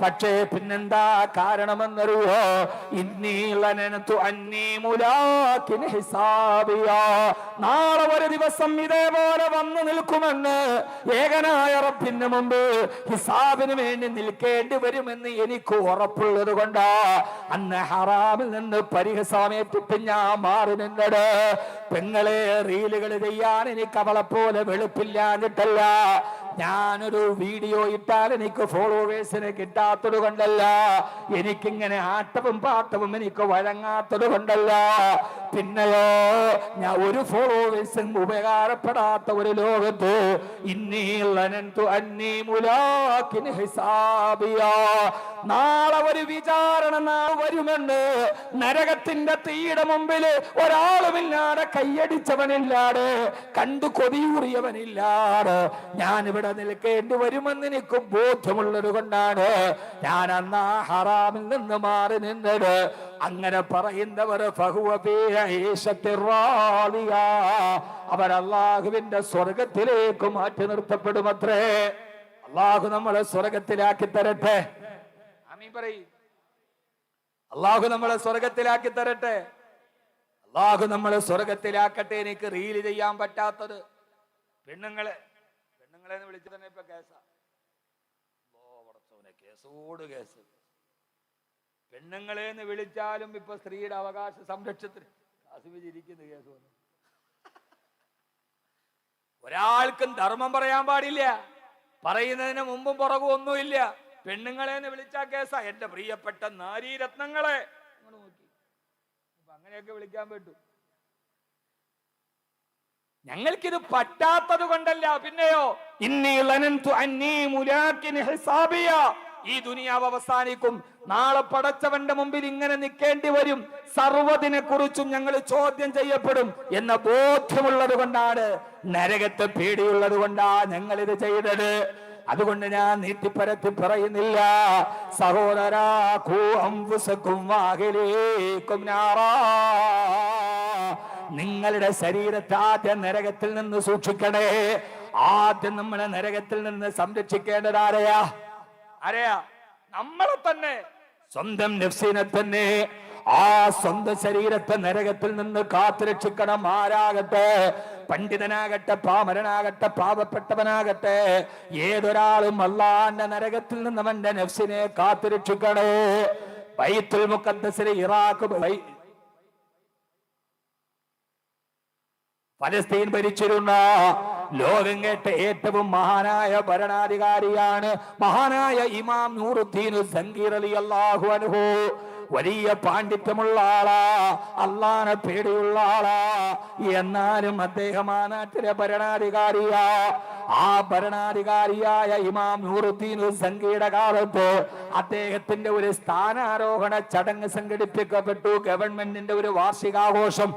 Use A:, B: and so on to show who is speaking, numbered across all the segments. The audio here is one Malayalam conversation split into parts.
A: പക്ഷേ പിന്നെന്താ കാരണമെന്നറിയോ? നാളെ ഒരു ദിവസം ഇതേപോലെ വന്നു നിൽക്കുമെന്ന്, ഏകനായ റബ്ബിന് മുമ്പ് ഹിസാബിന് വേണ്ടി നിൽക്കേണ്ടി വരുമെന്ന് എനിക്ക് ഉറപ്പുള്ളത് കൊണ്ടാ അന്ന് ഹറാമിൽ നിന്ന് പരിഹസമേറ്റിട്ട് ഞാൻ മാറി നിന്നത്. പെങ്ങളെ, റീലുകൾ ചെയ്യാൻ എനിക്ക് അവളെ പോലെ വെളുപ്പില്ലാഞ്ഞിട്ടല്ല, ഞാനൊരു വീഡിയോ ഇട്ടാൽ എനിക്ക് ഫോളോവേഴ്സിനെ കിട്ടാത്തത് കൊണ്ടല്ല, എനിക്കിങ്ങനെ ആട്ടവും പാട്ടവും എനിക്ക് വഴങ്ങാത്തത് കൊണ്ടല്ല, പിന്നെയോ ഞാൻ ഒരു ഫോളോവേഴ്സും ഉപകാരപ്പെടാത്ത ഒരു ലോകത്ത് നാളെ ഒരു വിചാരണ വരുമെന്ന്. നരകത്തിന്റെ തീയുടെ മുമ്പിൽ ഒരാളുമില്ലാതെ, കയ്യടിച്ചവനില്ലാതെ, കണ്ടു കൊതിയൂറിയവനില്ലാതെ ഞാനിവിടെ നിൽക്കേണ്ടി വരുമെന്ന് എനിക്ക് ബോധ്യമുള്ളത് കൊണ്ടാണ് ഞാൻ അന്ന് ഹറാമിൽ നിന്ന് മാറി നിന്നത്. അങ്ങനെ പറയുന്നവർ അവർ അല്ലാഹുവിന്റെ സ്വർഗത്തിലേക്ക് മാറ്റി നിർത്തപ്പെടുമത്രേ. അല്ലാഹു നമ്മളെ സ്വർഗത്തിലാക്കി തരട്ടെ. ആമീൻ പറയ്. അല്ലാഹു നമ്മളെ സ്വർഗത്തിലാക്കി തരട്ടെ. അല്ലാഹു നമ്മളെ സ്വർഗത്തിലാക്കട്ടെ. എനിക്ക് റീല് ചെയ്യാൻ പറ്റാത്തത് പെണ്ണുങ്ങളെ വിളിച്ചു തന്നെ ഇപ്പൊ കേസാ. കേസോട് കേസ്. പെണ്ണുങ്ങളെന്ന് വിളിച്ചാലും ഇപ്പൊ സ്ത്രീയുടെ അവകാശ സംരക്ഷണത്തിന് കാസിരിക്കുന്ന കേസ് വന്നു. ഒരാൾക്കും ധർമ്മം പറയാൻ പാടില്ല, പറയുന്നതിന് മുമ്പും പുറകും ഒന്നുമില്ല. പെണ്ണുങ്ങളെന്ന് വിളിച്ചാ കേസാ. എന്റെ പ്രിയപ്പെട്ട നാരീരത്നങ്ങളെ നോക്കി അങ്ങനെയൊക്കെ വിളിക്കാൻ പറ്റും. ഞങ്ങൾക്കിത് പറ്റാത്തത് കൊണ്ടല്ല, പിന്നെയോ ഈ ദുനിയാവ് അവസാനിക്കും, നാളെ പടച്ചവന്റെ മുമ്പിൽ ഇങ്ങനെ നിൽക്കേണ്ടി വരും, സർവ്വതിനെ കുറിച്ചും ഞങ്ങൾ ചോദ്യം ചെയ്യപ്പെടും എന്ന ബോധ്യമുള്ളത് കൊണ്ടാണ്, നരകത്തെ പേടിയുള്ളത് കൊണ്ടാ ഞങ്ങൾ ഇത് ചെയ്തത്. അതുകൊണ്ട് ഞാൻ നീട്ടിപ്പരത്തി പറയുന്നില്ല. സഹോദരാ, നിങ്ങളുടെ ശരീരത്തെ ആദ്യം നരകത്തിൽ നിന്ന് സൂക്ഷിക്കണേ. ആദ്യം നമ്മളെ നരകത്തിൽ നിന്ന് സംരക്ഷിക്കേണ്ടത് ആരെയാ? നമ്മളെ തന്നെ, സ്വന്തം നഫ്സിനെ തന്നെ. ആ സ്വന്തം ശരീരത്തെ നരകത്തിൽ നിന്ന് കാത്തുരക്ഷിക്കണം. ആരാകട്ടെ, പണ്ഡിതനാകട്ടെ, പാമരനാകട്ടെ, പാവപ്പെട്ടവനാകട്ടെ, ഏതൊരാളും അല്ലാഹുവിന്റെ നരകത്തിൽ നിന്ന് അവന്റെ നഫ്സിനെ കാത്തുരക്ഷിക്കണേ. ബൈത്തുൽ മുഖദ്ദസിലെ ഇറാഖ് ഫലസ്തീൻ ഭരിച്ചിരുന്ന ലോകം കേട്ട ഏറ്റവും മഹാനായ ഭരണാധികാരിയാണ് മഹാനായ ഇമാം നൂറുദ്ദീൻ സങ്കീർ റളിയല്ലാഹു അൻഹു. വലിയ പാണ്ഡിത്യമുള്ള ആളാ, അള്ളാനെ പേടിയുള്ള ആളാ. എന്നാലും അദ്ദേഹം ആ നാട്ടിലെ ഭരണാധികാരിയാ. ആ ഭരണാധികാരിയായ ഇമാം നൂറുദ്ദീൻ സങ്കീയുടെ കാലത്ത് അദ്ദേഹത്തിന്റെ ഒരു സ്ഥാനാരോഹണ ചടങ്ങ് സംഘടിപ്പിക്കപ്പെട്ടു. ഗവൺമെന്റിന്റെ ഒരു വാർഷികാഘോഷം.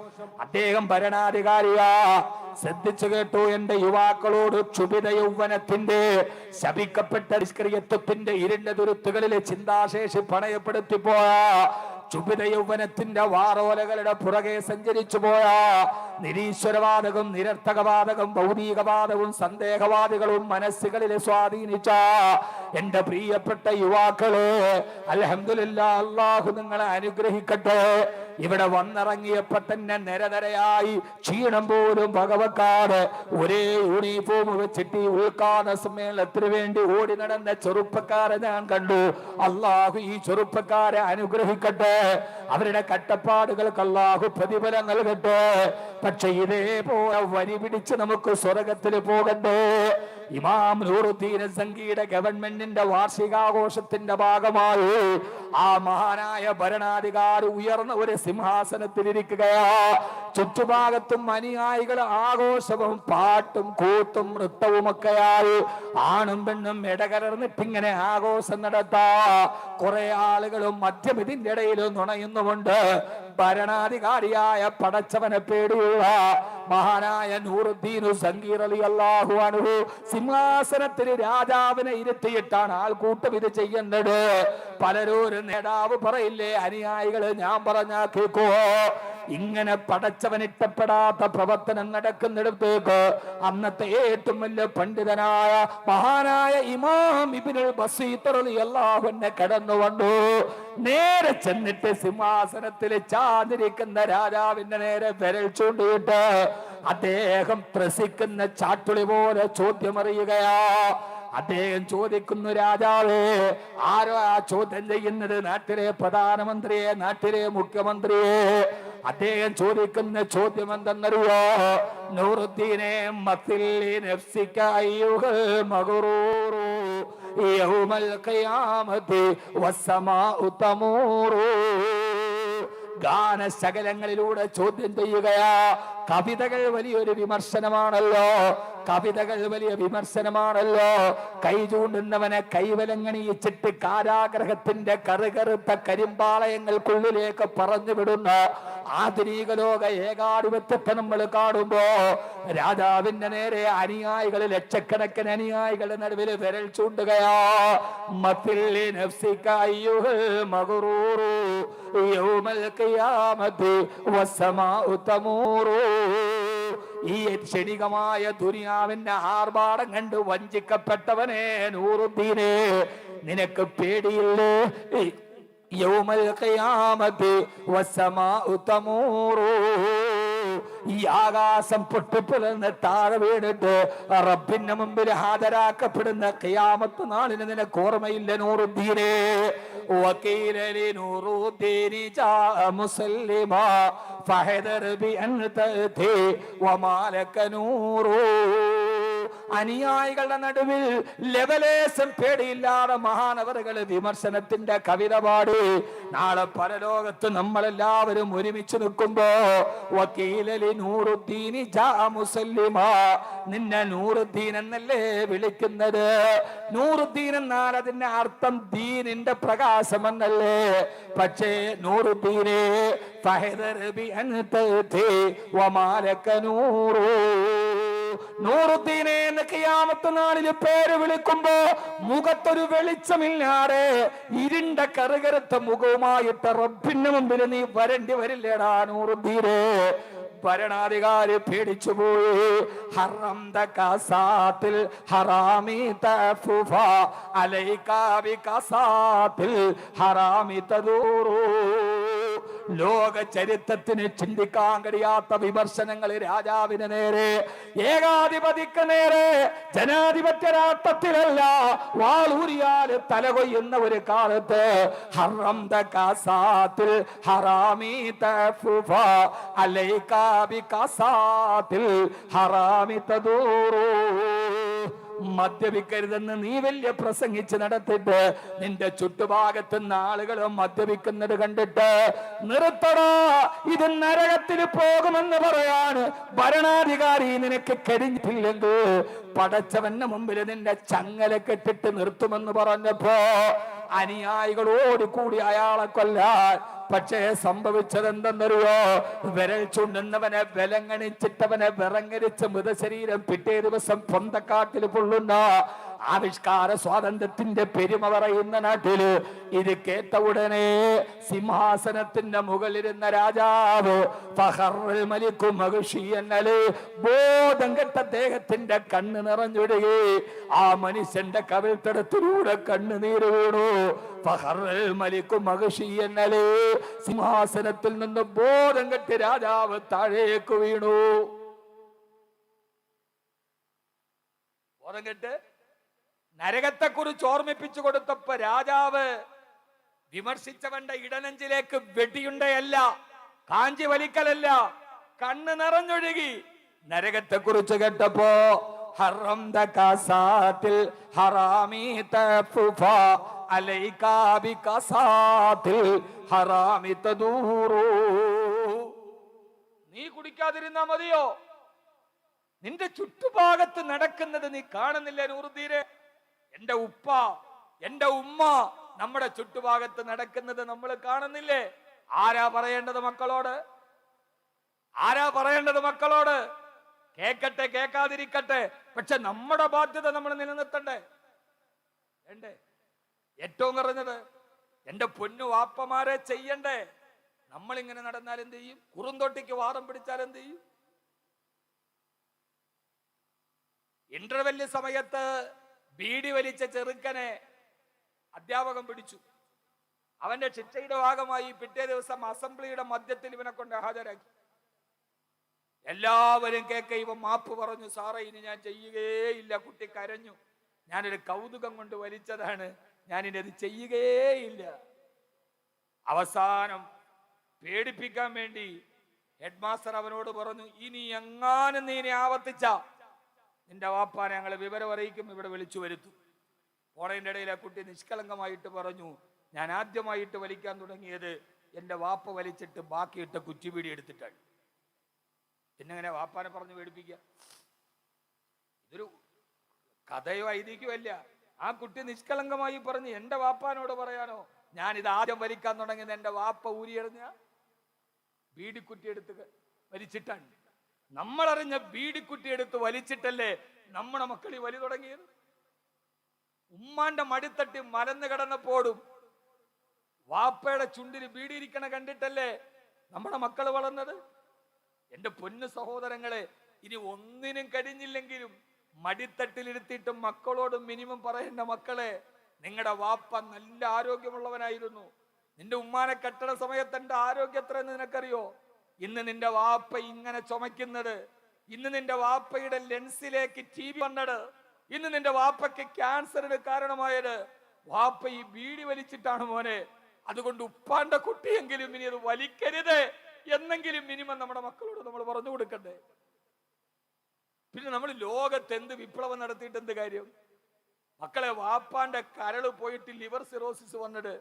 A: അദ്ദേഹം ഭരണാധികാരിയാ. ശ്രദ്ധിച്ചു കേട്ടു എന്റെ യുവാക്കളോട്. ക്ഷുഭിത യൗവനത്തിന്റെ ശപിക്കപ്പെട്ട നിഷ്ക്രിയത്വത്തിന്റെ ഇരുണ്ട തുരുത്തുകളിലെ ചിന്താശേഷി പണയപ്പെടുത്തി പോയ, ക്ഷുഭിത യൗവനത്തിന്റെ വാറോലകളുടെ പുറകെ സഞ്ചരിച്ചു പോയ, നിരീശ്വരവാദവും നിരർത്ഥകവാദവും ഭൗതികവാദവും സന്ദേഹവാദികളും മനസ്സുകളിൽ സ്വാധീനിച്ച എന്റെ പ്രിയപ്പെട്ട യുവാക്കളെ, അൽഹംദുലില്ലാഹ്, അല്ലാഹു നിങ്ങളെ അനുഗ്രഹിക്കട്ടെ. ഇവിടെ വന്നിറങ്ങിയപ്പോ തന്നെ നിരനിരയായി ക്ഷീണം പോലും ഭഗവക്കാട് ഒരേ യൂണിഫോം വെച്ചിട്ട് ഈ ഉദ്ഘാടന സമ്മേളനത്തിന് വേണ്ടി ഓടി നടന്ന ചെറുപ്പക്കാരെ ഞാൻ കണ്ടു. അല്ലാഹു ഈ ചെറുപ്പക്കാരെ അനുഗ്രഹിക്കട്ടെ. അവരുടെ കട്ടപ്പാടുകൾക്ക് അല്ലാഹു പ്രതിഫലം നൽകട്ടെ. പക്ഷെ ഇതേപോലെ വരി പിടിച്ച് നമുക്ക് സ്വർഗത്തിൽ പോകണ്ടേ? ഇമാം നൂറുദ്ദീൻ സങ്കീയുടെ ഗവൺമെന്റിന്റെ വാർഷികാഘോഷത്തിന്റെ ഭാഗമായി ആ മഹാനായ ഭരണാധികാരി ഉയർന്ന ഒരു സിംഹാസനത്തിലിരിക്കുകയാ. ചുറ്റുഭാഗത്തും അനുയായികൾ ആഘോഷവും പാട്ടും കൂത്തും നൃത്തവുമൊക്കെയായി ആണും പെണ്ണും ഇടകലർന്നിട്ടിങ്ങനെ ആഘോഷം നടത്താ. കുറെ ആളുകളും മദ്യം ഇതിന്റെ ഇടയിൽ നുണയുന്നുമുണ്ട്. ഭരണാധികാരിയായ പടച്ചവനെ പേടിയുള്ള മഹാനായ നൂറുദ്ദീൻ സങ്കീർ റളിയല്ലാഹു അൻഹു സിംഹാസനത്തിൽ രാജാവിനെ ഇരുത്തിയിട്ടാണ് ആൾക്കൂട്ടം ഇത് ചെയ്യുന്നത്. പലരും നേതാവ് പറയില്ലേ, അനുയായികള് ഞാൻ പറഞ്ഞാ കേൾക്കുവോ? ഇങ്ങനെ പടച്ചവൻ ഇഷ്ടപ്പെടാത്ത പ്രവർത്തനം നടക്കുന്നിടത്തേക്ക് അന്നത്തെ ഏറ്റവും വലിയ പണ്ഡിതനായ മഹാനായ ഇമാം ഇബ്നുൽ ബസീത്ത് റളിയല്ലാഹു അൻഹു കടന്നു വന്നു. നേരെ ചെന്നിട്ട് സിംഹാസനത്തിൽ ചാതിരിക്കുന്ന രാജാവിന്റെ നേരെ വിരൽ ചൂണ്ടിയിട്ട് അദ്ദേഹം ത്രസിക്കുന്ന ചാട്ടുളി പോലെ ചോദ്യമറിയുകയാ. അദ്ദേഹം ചോദിക്കുന്നു, രാജാവേ, ആരോ ആ ചോദ്യം ചെയ്യുന്നത്? നാട്ടിലെ പ്രധാനമന്ത്രിയെ, നാട്ടിലെ മുഖ്യമന്ത്രിയെ. അദ്ദേഹം ചോദിക്കുന്ന ചോദ്യം എന്തെന്നറിയോ? നൂറുദ്ദീനെ മത്തില്ലി നഫ്സിക അയ്യുഹൽ മഗ്റൂറു യൗമൽ ഖിയാമത്തി വസ്സമാഉ തമൂറു. ഗാനശകലങ്ങളിലൂടെ ചോദ്യം ചെയ്യുകയാ. കവിതകൾ വലിയൊരു വിമർശനമാണല്ലോ, കവിതകൾ വലിയ വിമർശനമാണല്ലോ. കൈ ചൂണ്ടുന്നവനെ കൈവലങ്ങണിയിച്ചിട്ട് കാരാഗ്രഹത്തിന്റെ കറുകറുത്ത കരിമ്പാളയങ്ങൾക്കുള്ളിലേക്ക് പറഞ്ഞു വിടുന്ന ആധുനിക ലോക ഏകാധിപത്യത്തെ നമ്മൾ കാണുമ്പോ രാജാവിന്റെ നേരെ അനുയായികൾ, ലക്ഷക്കണക്കിന് അനുയായികളുടെ നടുവിൽ വിരൽ ചൂണ്ടുകയാ. മത്തില്ലി നഫ്സിക അയ്യുഹൽ മഗ്റൂറു യൗമൽ ഖിയാമത്തി വസ്സമാഉ തമൂറു. ഈ ക്ഷണികമായ ദുനിയാവിന്റെ ആർഭാടം കണ്ട് വഞ്ചിക്കപ്പെട്ടവനെ നൂറുദ്ദീനെ, നിനക്ക് പേടിയില്ലേ? യൗമൽ ഖിയാമത്തി വസ്സമാഉ തമൂറു. ഈ ആകാശം പൊട്ടിപ്പിളർന്ന് താഴെ വീണിട്ട് റബ്ബിന്റെ മുമ്പിൽ ഹാജരാക്കപ്പെടുന്ന ഖിയാമത്ത് നാളിന് നിനക്ക് ഓർമ്മയില്ല നൂറുദ്ദീനെ? വകീലി നൂറുദ്ദീനി ജാ മുസല്ലിമാ ഫഹദർ ബി അൻ തഅതി വമാലക നൂറു. അനുയായികളുടെ നടുവിൽ ലെവലേശം പേടിയില്ലാതെ മഹാനവറുകള് വിമർശനത്തിന്റെ കവിത പാടി. നാളെ പരലോകത്ത് നമ്മളെല്ലാവരും ഒരുമിച്ച് നിൽക്കുമ്പോ വക്കീലലി നൂറുദ്ദീനി ജാ മുസല്ലിമാ, നിന്നെ നൂറുദ്ദീൻ എന്നല്ലേ വിളിക്കുന്നത്? നൂറുദ്ദീൻ എന്നാൽ അതിന്റെ അർത്ഥം ദീനിന്റെ പ്രകാശം എന്നല്ലേ. പക്ഷേ നൂറുദ്ദീനെ ഫഹദർ ബി അൻ തഅതി വമാലക നൂറു. നൂറുദ്ദീനെ എന്ന് ഖിയാമത്ത് നാളിൽ പേര് വിളിക്കുമ്പോ മുഖത്തൊരു വെളിച്ചമില്ലാതെ ഇരുണ്ട കറുകറുത്ത മുഖവുമായിട്ട് റബ്ബിന്റെ മുമ്പിൽ നീ വരേണ്ടി വരില്ലേടാ നൂറുദ്ദീനെ? ഭരണാധികാരി പേടിച്ചുപോയി. ഹറംത കസാത്തിൽ ഹറാമി തഫുഫ അലൈക ബി കസാത്തിൽ ഹറാമി തദൂറു. ലോക ചരിത്രത്തിന് ചിന്തിക്കാൻ കഴിയാത്ത വിമർശനങ്ങൾ രാജാവിന് നേരെ, ഏകാധിപതിക്ക് നേരെ. ജനാധിപത്യ രാഷ്ട്രത്തിലല്ല, വാളൂരിയാൽ തലകൊയ്യുന്ന ഒരു കാലത്ത് ഹറംത കസാത്തിൽ ഹറാമി തഫുഫ അലൈക ബി കസാത്തിൽ ഹറാമി തദൂറു. മദ്യപിക്കരുതെന്ന് നീ വലിയ പ്രസംഗിച്ച് നടത്തിട്ട് നിന്റെ ചുറ്റുഭാഗത്തുനിന്ന് ആളുകൾ മദ്യപിക്കുന്നത് കണ്ടിട്ട് നിർത്തടാ, ഇത് നരകത്തിൽ പോകുമെന്ന് പറയാൻ ഭരണാധികാരി നിനക്ക് കഴിഞ്ഞിട്ടില്ലെങ്കിൽ പടച്ചവന്റെ മുമ്പിൽ നിന്റെ ചങ്ങല കെട്ടിട്ട് നിർത്തുമെന്ന് പറഞ്ഞപ്പോ അനുയായികളോട് കൂടി അയാളെ കൊല്ലാൻ. പക്ഷേ സംഭവിച്ചത് എന്തെന്നറിയോ? വിരൽ ചൂണ്ടുന്നവനെ വിലങ്ങണിച്ചിട്ടവനെ വിറങ്ങരിച്ച് മൃതശരീരം പിറ്റേ ദിവസം പൊന്തക്കാട്ടിൽ പൊള്ളുന്ന ആവിഷ്കാര സ്വാതന്ത്ര്യത്തിന്റെ പെരുമ പറയുന്ന നാട്ടില് ഇത് കേട്ട ഉടനെ സിംഹാസനത്തിന്റെ മുകളിലിരുന്ന രാജാവ് ബോധം കെട്ട അദ്ദേഹത്തിന്റെ കണ്ണ് നിറഞ്ഞൊഴുകി. ആ മനുഷ്യന്റെ കവിൾത്തടത്തിലൂടെ കണ്ണുനീര് വീണു. സിംഹാസനത്തിൽ നിന്ന് ബോധം കെട്ടി രാജാവ് താഴേക്ക് വീണു. ബോധം കെട്ട് നരകത്തെ കുറിച്ച് ഓർമ്മിപ്പിച്ചു കൊടുത്തപ്പോ രാജാവ് വിമർശിച്ചവന്റെ ഇടനെഞ്ചിലേക്ക് വെടിയുണ്ടയല്ല, കാഞ്ചി വലിക്കലല്ല, കണ്ണ് നിറഞ്ഞൊഴുകി. നരകത്തെ കുറിച്ച് കേട്ടപ്പോ ഹറംത കസാത്തിൽ ഹറാമി തഫുഫ അലൈക ബി കസാത്തിൽ ഹറാമി തദൂറു. നീ കുടിക്കാതിരുന്നാ മതിയോ? നിന്റെ ചുറ്റുഭാഗത്ത് നടക്കുന്നത് നീ കാണുന്നില്ലേ നൂറുദ്ദീനെ? എന്റെ ഉപ്പ, എന്റെ ഉമ്മ നമ്മുടെ ചുറ്റുഭാഗത്ത് നടക്കുന്നത് നമ്മൾ കാണുന്നില്ലേ? ആരാ പറയേണ്ടത് മക്കളോട്? ആരാ പറയേണ്ടത് മക്കളോട്? കേക്കട്ടെ, കേൾക്കാതിരിക്കട്ടെ, പക്ഷെ നമ്മുടെ ബാധ്യത നമ്മൾ നിലനിർത്തണ്ടേ? വേണ്ടേ? ഏറ്റവും കുറഞ്ഞത് എന്റെ പൊന്നു വാപ്പമാരെ ചെയ്യണ്ടേ? നമ്മളിങ്ങനെ നടന്നാൽ എന്ത് ചെയ്യും? കുറുന്തോട്ടിക്ക് വാദം പിടിച്ചാൽ എന്ത് ചെയ്യും? ഇന്റർവെല്ല് സമയത്ത് ബീഡി വലിച്ച ചെറുക്കനെ അധ്യാപകൻ പിടിച്ചു. അവന്റെ ശിക്ഷയുടെ ഭാഗമായി പിറ്റേ ദിവസം അസംബ്ലിയുടെ മധ്യത്തിൽ ഇവനെ കൊണ്ട് ഹാജരാക്കി. എല്ലാവരും കേൾക്കെ ഇവൻ മാപ്പ് പറഞ്ഞു, സാറേ ഇനി ഞാൻ ചെയ്യുകയില്ല. കുട്ടി കരഞ്ഞു, ഞാനൊരു കൗതുകം കൊണ്ട് വലിച്ചതാണ്, ഞാനിനി അത് ചെയ്യുകയില്ല. അവസാനം പേടിപ്പിക്കാൻ വേണ്ടി ഹെഡ് മാസ്റ്റർ അവനോട് പറഞ്ഞു, ഇനി എങ്ങാനും നീ ആവർത്തിച്ച നിന്റെ വാപ്പാനെ ഞങ്ങൾ വിവരം അറിയിക്കും, ഇവിടെ വിളിച്ചു വരുത്തും. പോണതിൻ്റെ ഇടയിൽ ആ കുട്ടി നിഷ്കളങ്കമായിട്ട് പറഞ്ഞു, ഞാൻ ആദ്യമായിട്ട് വലിക്കാൻ തുടങ്ങിയത് എൻ്റെ വാപ്പ വലിച്ചിട്ട് ബാക്കിയിട്ട കുറ്റിപീടി എടുത്തിട്ടാണ്. പിന്നെങ്ങനെ വാപ്പാനെ പറഞ്ഞു പേടിപ്പിക്കുക? ഇതൊരു കഥയോ ഐതിഹ്യമല്ല. ആ കുട്ടി നിഷ്കളങ്കമായി പറഞ്ഞു, എൻ്റെ വാപ്പാനോട് പറയാനോ ഞാൻ ഇത് ആദ്യം വലിക്കാൻ തുടങ്ങിയത് എൻ്റെ വാപ്പ ഊരിയെറിഞ്ഞ ബീഡിക്കുറ്റി എടുത്ത് വലിച്ചിട്ടാണ്. നമ്മളറിഞ്ഞ ബീഡിക്കുറ്റി എടുത്ത് വലിച്ചിട്ടല്ലേ നമ്മുടെ മക്കൾ ഈ വലി തുടങ്ങിയത്? ഉമ്മാന്റെ മടിത്തട്ടി മലന്ന് കിടന്നപ്പോഴും വാപ്പയുടെ ചുണ്ടിൽ ബീഡിയിരിക്കണ കണ്ടിട്ടല്ലേ നമ്മുടെ മക്കൾ വളർന്നത്? എന്റെ പൊന്നു സഹോദരങ്ങളെ, ഇനി ഒന്നിനും കഴിഞ്ഞില്ലെങ്കിലും മടിത്തട്ടിലിരുത്തിയിട്ട് മക്കളോട് മിനിമം പറയേണ്ട, മക്കളെ നിങ്ങളുടെ വാപ്പ നല്ല ആരോഗ്യമുള്ളവനായിരുന്നു. നിന്റെ ഉമ്മാനെ കെട്ടണ സമയത്ത് എന്റെ ആരോഗ്യം എത്രയെന്ന് നിനക്കറിയോ? ഇന്ന് നിന്റെ വാപ്പ ഇങ്ങനെ ചുമക്കുന്നത്, ഇന്ന് നിന്റെ വാപ്പയുടെ ലെൻസിലേക്ക് TV വന്നത്, ഇന്ന് നിന്റെ വാപ്പയ്ക്ക് ക്യാൻസറിന് കാരണമായത് വാപ്പ ഈ ബീഡി വലിച്ചിട്ടാണ് മോനെ. അതുകൊണ്ട് ഉപ്പാന്റെ കുട്ടിയെങ്കിലും ഇനി അത് വലിക്കരുത് എന്നെങ്കിലും മിനിമം നമ്മുടെ മക്കളോട് നമ്മൾ പറഞ്ഞു കൊടുക്കണ്ടേ? പിന്നെ നമ്മൾ ലോകത്ത് എന്ത് വിപ്ലവം നടത്തിയിട്ട് എന്ത് കാര്യം? മക്കളെ, വാപ്പാന്റെ കരള് പോയിട്ട് ലിവർ സിറോസിസ് വന്നിട്ട്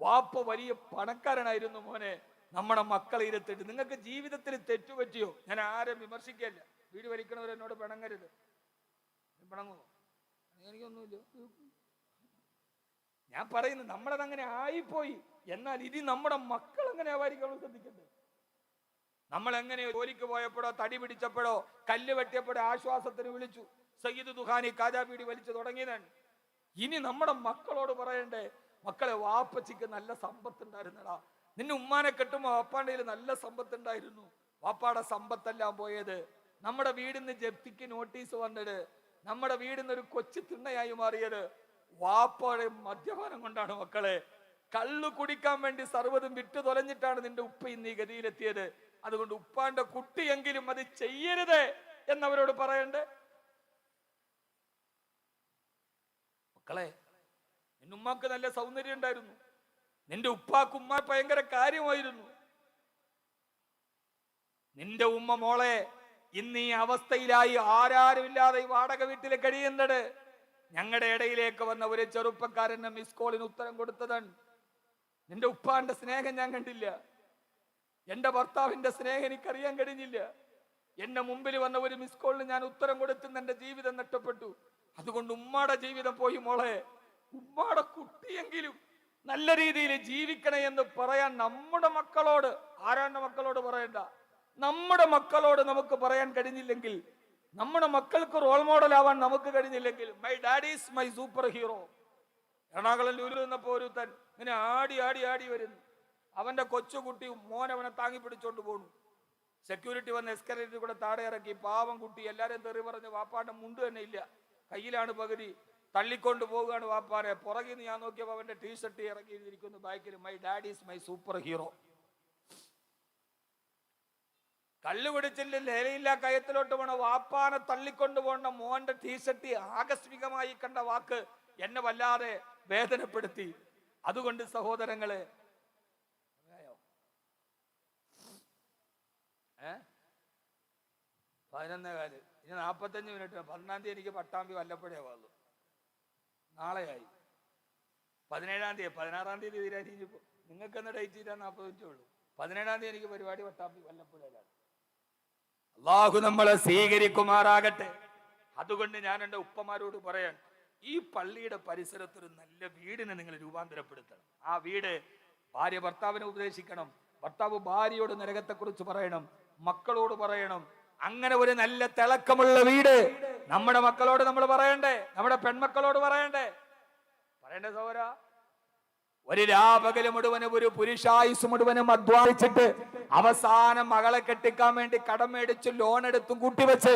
A: വാപ്പ വലിയ പണക്കാരനായിരുന്നു മോനെ. നമ്മുടെ മക്കളെ ഇരുത്തിട്ട് നിങ്ങൾക്ക് ജീവിതത്തിൽ തെറ്റുപറ്റിയോ? ഞാൻ ആരും വിമർശിക്കല്ല. വീട് വലിക്കണവർ എന്നോട് പിണങ്ങരുത്. പിണങ്ങുമോ? എനിക്കൊന്നുമില്ല. ഞാൻ പറയുന്നത് നമ്മളതങ്ങനെ ആയിപ്പോയി. എന്നാൽ ഇനി നമ്മുടെ മക്കൾ എങ്ങനെ ആവായിരിക്കും ശ്രദ്ധിക്കണ്ടേ? നമ്മൾ എങ്ങനെ ജോലിക്ക് പോയപ്പോഴോ തടി പിടിച്ചപ്പോഴോ കല്ല് വെട്ടിയപ്പോഴോ ആശ്വാസത്തിന് വിളിച്ചു സയ്യിദ് ദുഹാനി കാജാ ബീഡി വലിച്ചു തുടങ്ങിയതാണ്. ഇനി നമ്മുടെ മക്കളോട് പറയണ്ടേ, മക്കളെ വാപ്പച്ചിക്ക് നല്ല സമ്പത്ത് ഉണ്ടായിരുന്നടാ, നിന്നെ ഉമ്മാനെ കെട്ടുമ്പോ വാപ്പാന്റെ നല്ല സമ്പത്ത് ഉണ്ടായിരുന്നു. വാപ്പാടെ സമ്പത്തെല്ലാം പോയത്. നമ്മുടെ വീടിന്ന് ജപ്തിക്ക് നോട്ടീസ് വന്നത്, നമ്മുടെ വീടിന്ന് ഒരു കൊച്ചു തിണ്ണയായി മാറിയത് വാപ്പാടെ മദ്യപാനം കൊണ്ടാണ്. മക്കളെ, കള്ളു കുടിക്കാൻ വേണ്ടി സർവ്വതും വിട്ടു തൊലഞ്ഞിട്ടാണ് നിന്റെ ഉപ്പ ഇന്ന് ഈ ഗതിയിലെത്തിയത്. അതുകൊണ്ട് ഉപ്പാന്റെ കുട്ടിയെങ്കിലും അത് ചെയ്യരുത് എന്നവരോട് പറയണ്ടേ? മക്കളെ, നിന്റെ ഉമ്മാക്ക് നല്ല സൗന്ദര്യം ഉണ്ടായിരുന്നു, നിന്റെ ഉപ്പാക്ക് ഉമ്മ ഭയങ്കര കാര്യമായിരുന്നു. നിന്റെ ഉമ്മ മോളെ ഇന്ന് ഈ അവസ്ഥയിലായി ആരാരുമില്ലാതെ ഈ വാടക വീട്ടിൽ കഴിയുന്നത് ഞങ്ങളുടെ ഇടയിലേക്ക് വന്ന ഒരു ചെറുപ്പക്കാരന് മിസ് കോളിന് ഉത്തരം കൊടുത്തതാണ്. നിന്റെ ഉപ്പാന്റെ സ്നേഹം ഞാൻ കണ്ടില്ല, എന്റെ ഭർത്താവിന്റെ സ്നേഹം എനിക്കറിയാൻ കഴിഞ്ഞില്ല. എന്റെ മുമ്പിൽ വന്ന ഒരു മിസ് കോളിന് ഞാൻ ഉത്തരം കൊടുത്തുന്ന എന്റെ ജീവിതം നഷ്ടപ്പെട്ടു. അതുകൊണ്ട് ഉമ്മാടെ ജീവിതം പോയി മോളെ, ഉമ്മാടെ കുട്ടിയെങ്കിലും നല്ല രീതിയിൽ ജീവിക്കണേ എന്ന് പറയാൻ നമ്മുടെ മക്കളോട്, ആരാന്റെ മക്കളോട് പറയണ്ട, നമ്മുടെ മക്കളോട് നമുക്ക് പറയാൻ കഴിഞ്ഞില്ലെങ്കിൽ, നമ്മുടെ മക്കൾക്ക് റോൾ മോഡൽ ആവാൻ നമുക്ക് കഴിഞ്ഞില്ലെങ്കിൽ, my daddy is my super hero. Ernakulam ലൂരിൽ നിന്നപ്പോ ഒരുത്തൻ ഇങ്ങനെ ആടി ആടി ആടി വരുന്നു. അവന്റെ കൊച്ചുകുട്ടി മോൻ അവനെ താങ്ങി പിടിച്ചോണ്ട് പോണു. സെക്യൂരിറ്റി വന്ന് എസ്കലേറ്ററിൽ കൂടെ താഴെ ഇറക്കി. പാവം കുട്ടി എല്ലാരും തെറി പറഞ്ഞ് വാപ്പാന്റെ മുണ്ട് തന്നെ ഇല്ല, കയ്യിലാണ് പകുതി, തള്ളിക്കൊണ്ട് പോവുകയാണ് വാപ്പാനെ. പുറകിൽ നിന്ന് ഞാൻ നോക്കിയപ്പോൾ അവന്റെ ടീഷർട്ട് ഇറക്കിയിരിക്കുന്നു ബാക്കിൽ, my daddy is my super hero. കള്ളു പിടിച്ചില്ല, ലഹരിയില്ല, കയത്തിലോട്ട് പോണ വാപ്പാനെ തള്ളിക്കൊണ്ട് പോകേണ്ട മോന്റെ ടീഷർട്ട് ആകസ്മികമായി കണ്ട വാക്ക് എന്നെ വല്ലാതെ വേദനപ്പെടുത്തി. അതുകൊണ്ട് സഹോദരങ്ങളെ, 11:15, ഇനി 45 മിനിറ്റ്. 12-ാം തീയതി എനിക്ക് പട്ടാമ്പി വല്ലപ്പുഴയേ വന്നു. നാളെയായി 17-ാം തീയതി, 16-ാം തീയതി തീരാനിപ്പോ നിങ്ങൾക്ക് എന്ന് ഡേറ്റ് ചെയ്താൽ 40 മിനിറ്റേ ഉള്ളൂ. 17-ാം തീയതി എനിക്ക് പരിപാടി പട്ടാമ്പി വല്ലപ്പുഴയിലാണ്. അള്ളാഹു നമ്മളെ സ്വീകരിക്കുമാറാകട്ടെ. അതുകൊണ്ട് ഞാൻ എൻ്റെ ഉപ്പമാരോട് പറയാൻ, ഈ പള്ളിയുടെ പരിസരത്തൊരു നല്ല വീടിനെ നിങ്ങൾ രൂപാന്തരപ്പെടുത്തണം. ആ വീട് ഭാര്യ ഭർത്താവിനെ ഉപദേശിക്കണം, ഭർത്താവ് ഭാര്യയോട് നരകത്തെക്കുറിച്ച് പറയണം, മക്കളോട് പറയണം. അങ്ങനെ ഒരു നല്ല തിളക്കമുള്ള വീട് നമ്മുടെ മക്കളോട് നമ്മൾ പറയണ്ടേ, നമ്മുടെ പെൺമക്കളോട് പറയണ്ടേ? സഹോദര, ഒരു രാപകല് മുഴുവനും ഒരു പുരുഷായുസ് മുഴുവനും അധ്വാനിച്ചിട്ട് അവസാനം മകളെ കെട്ടിക്കാൻ വേണ്ടി കടം മേടിച്ച് ലോൺ എടുത്തും കൂട്ടിവെച്ച്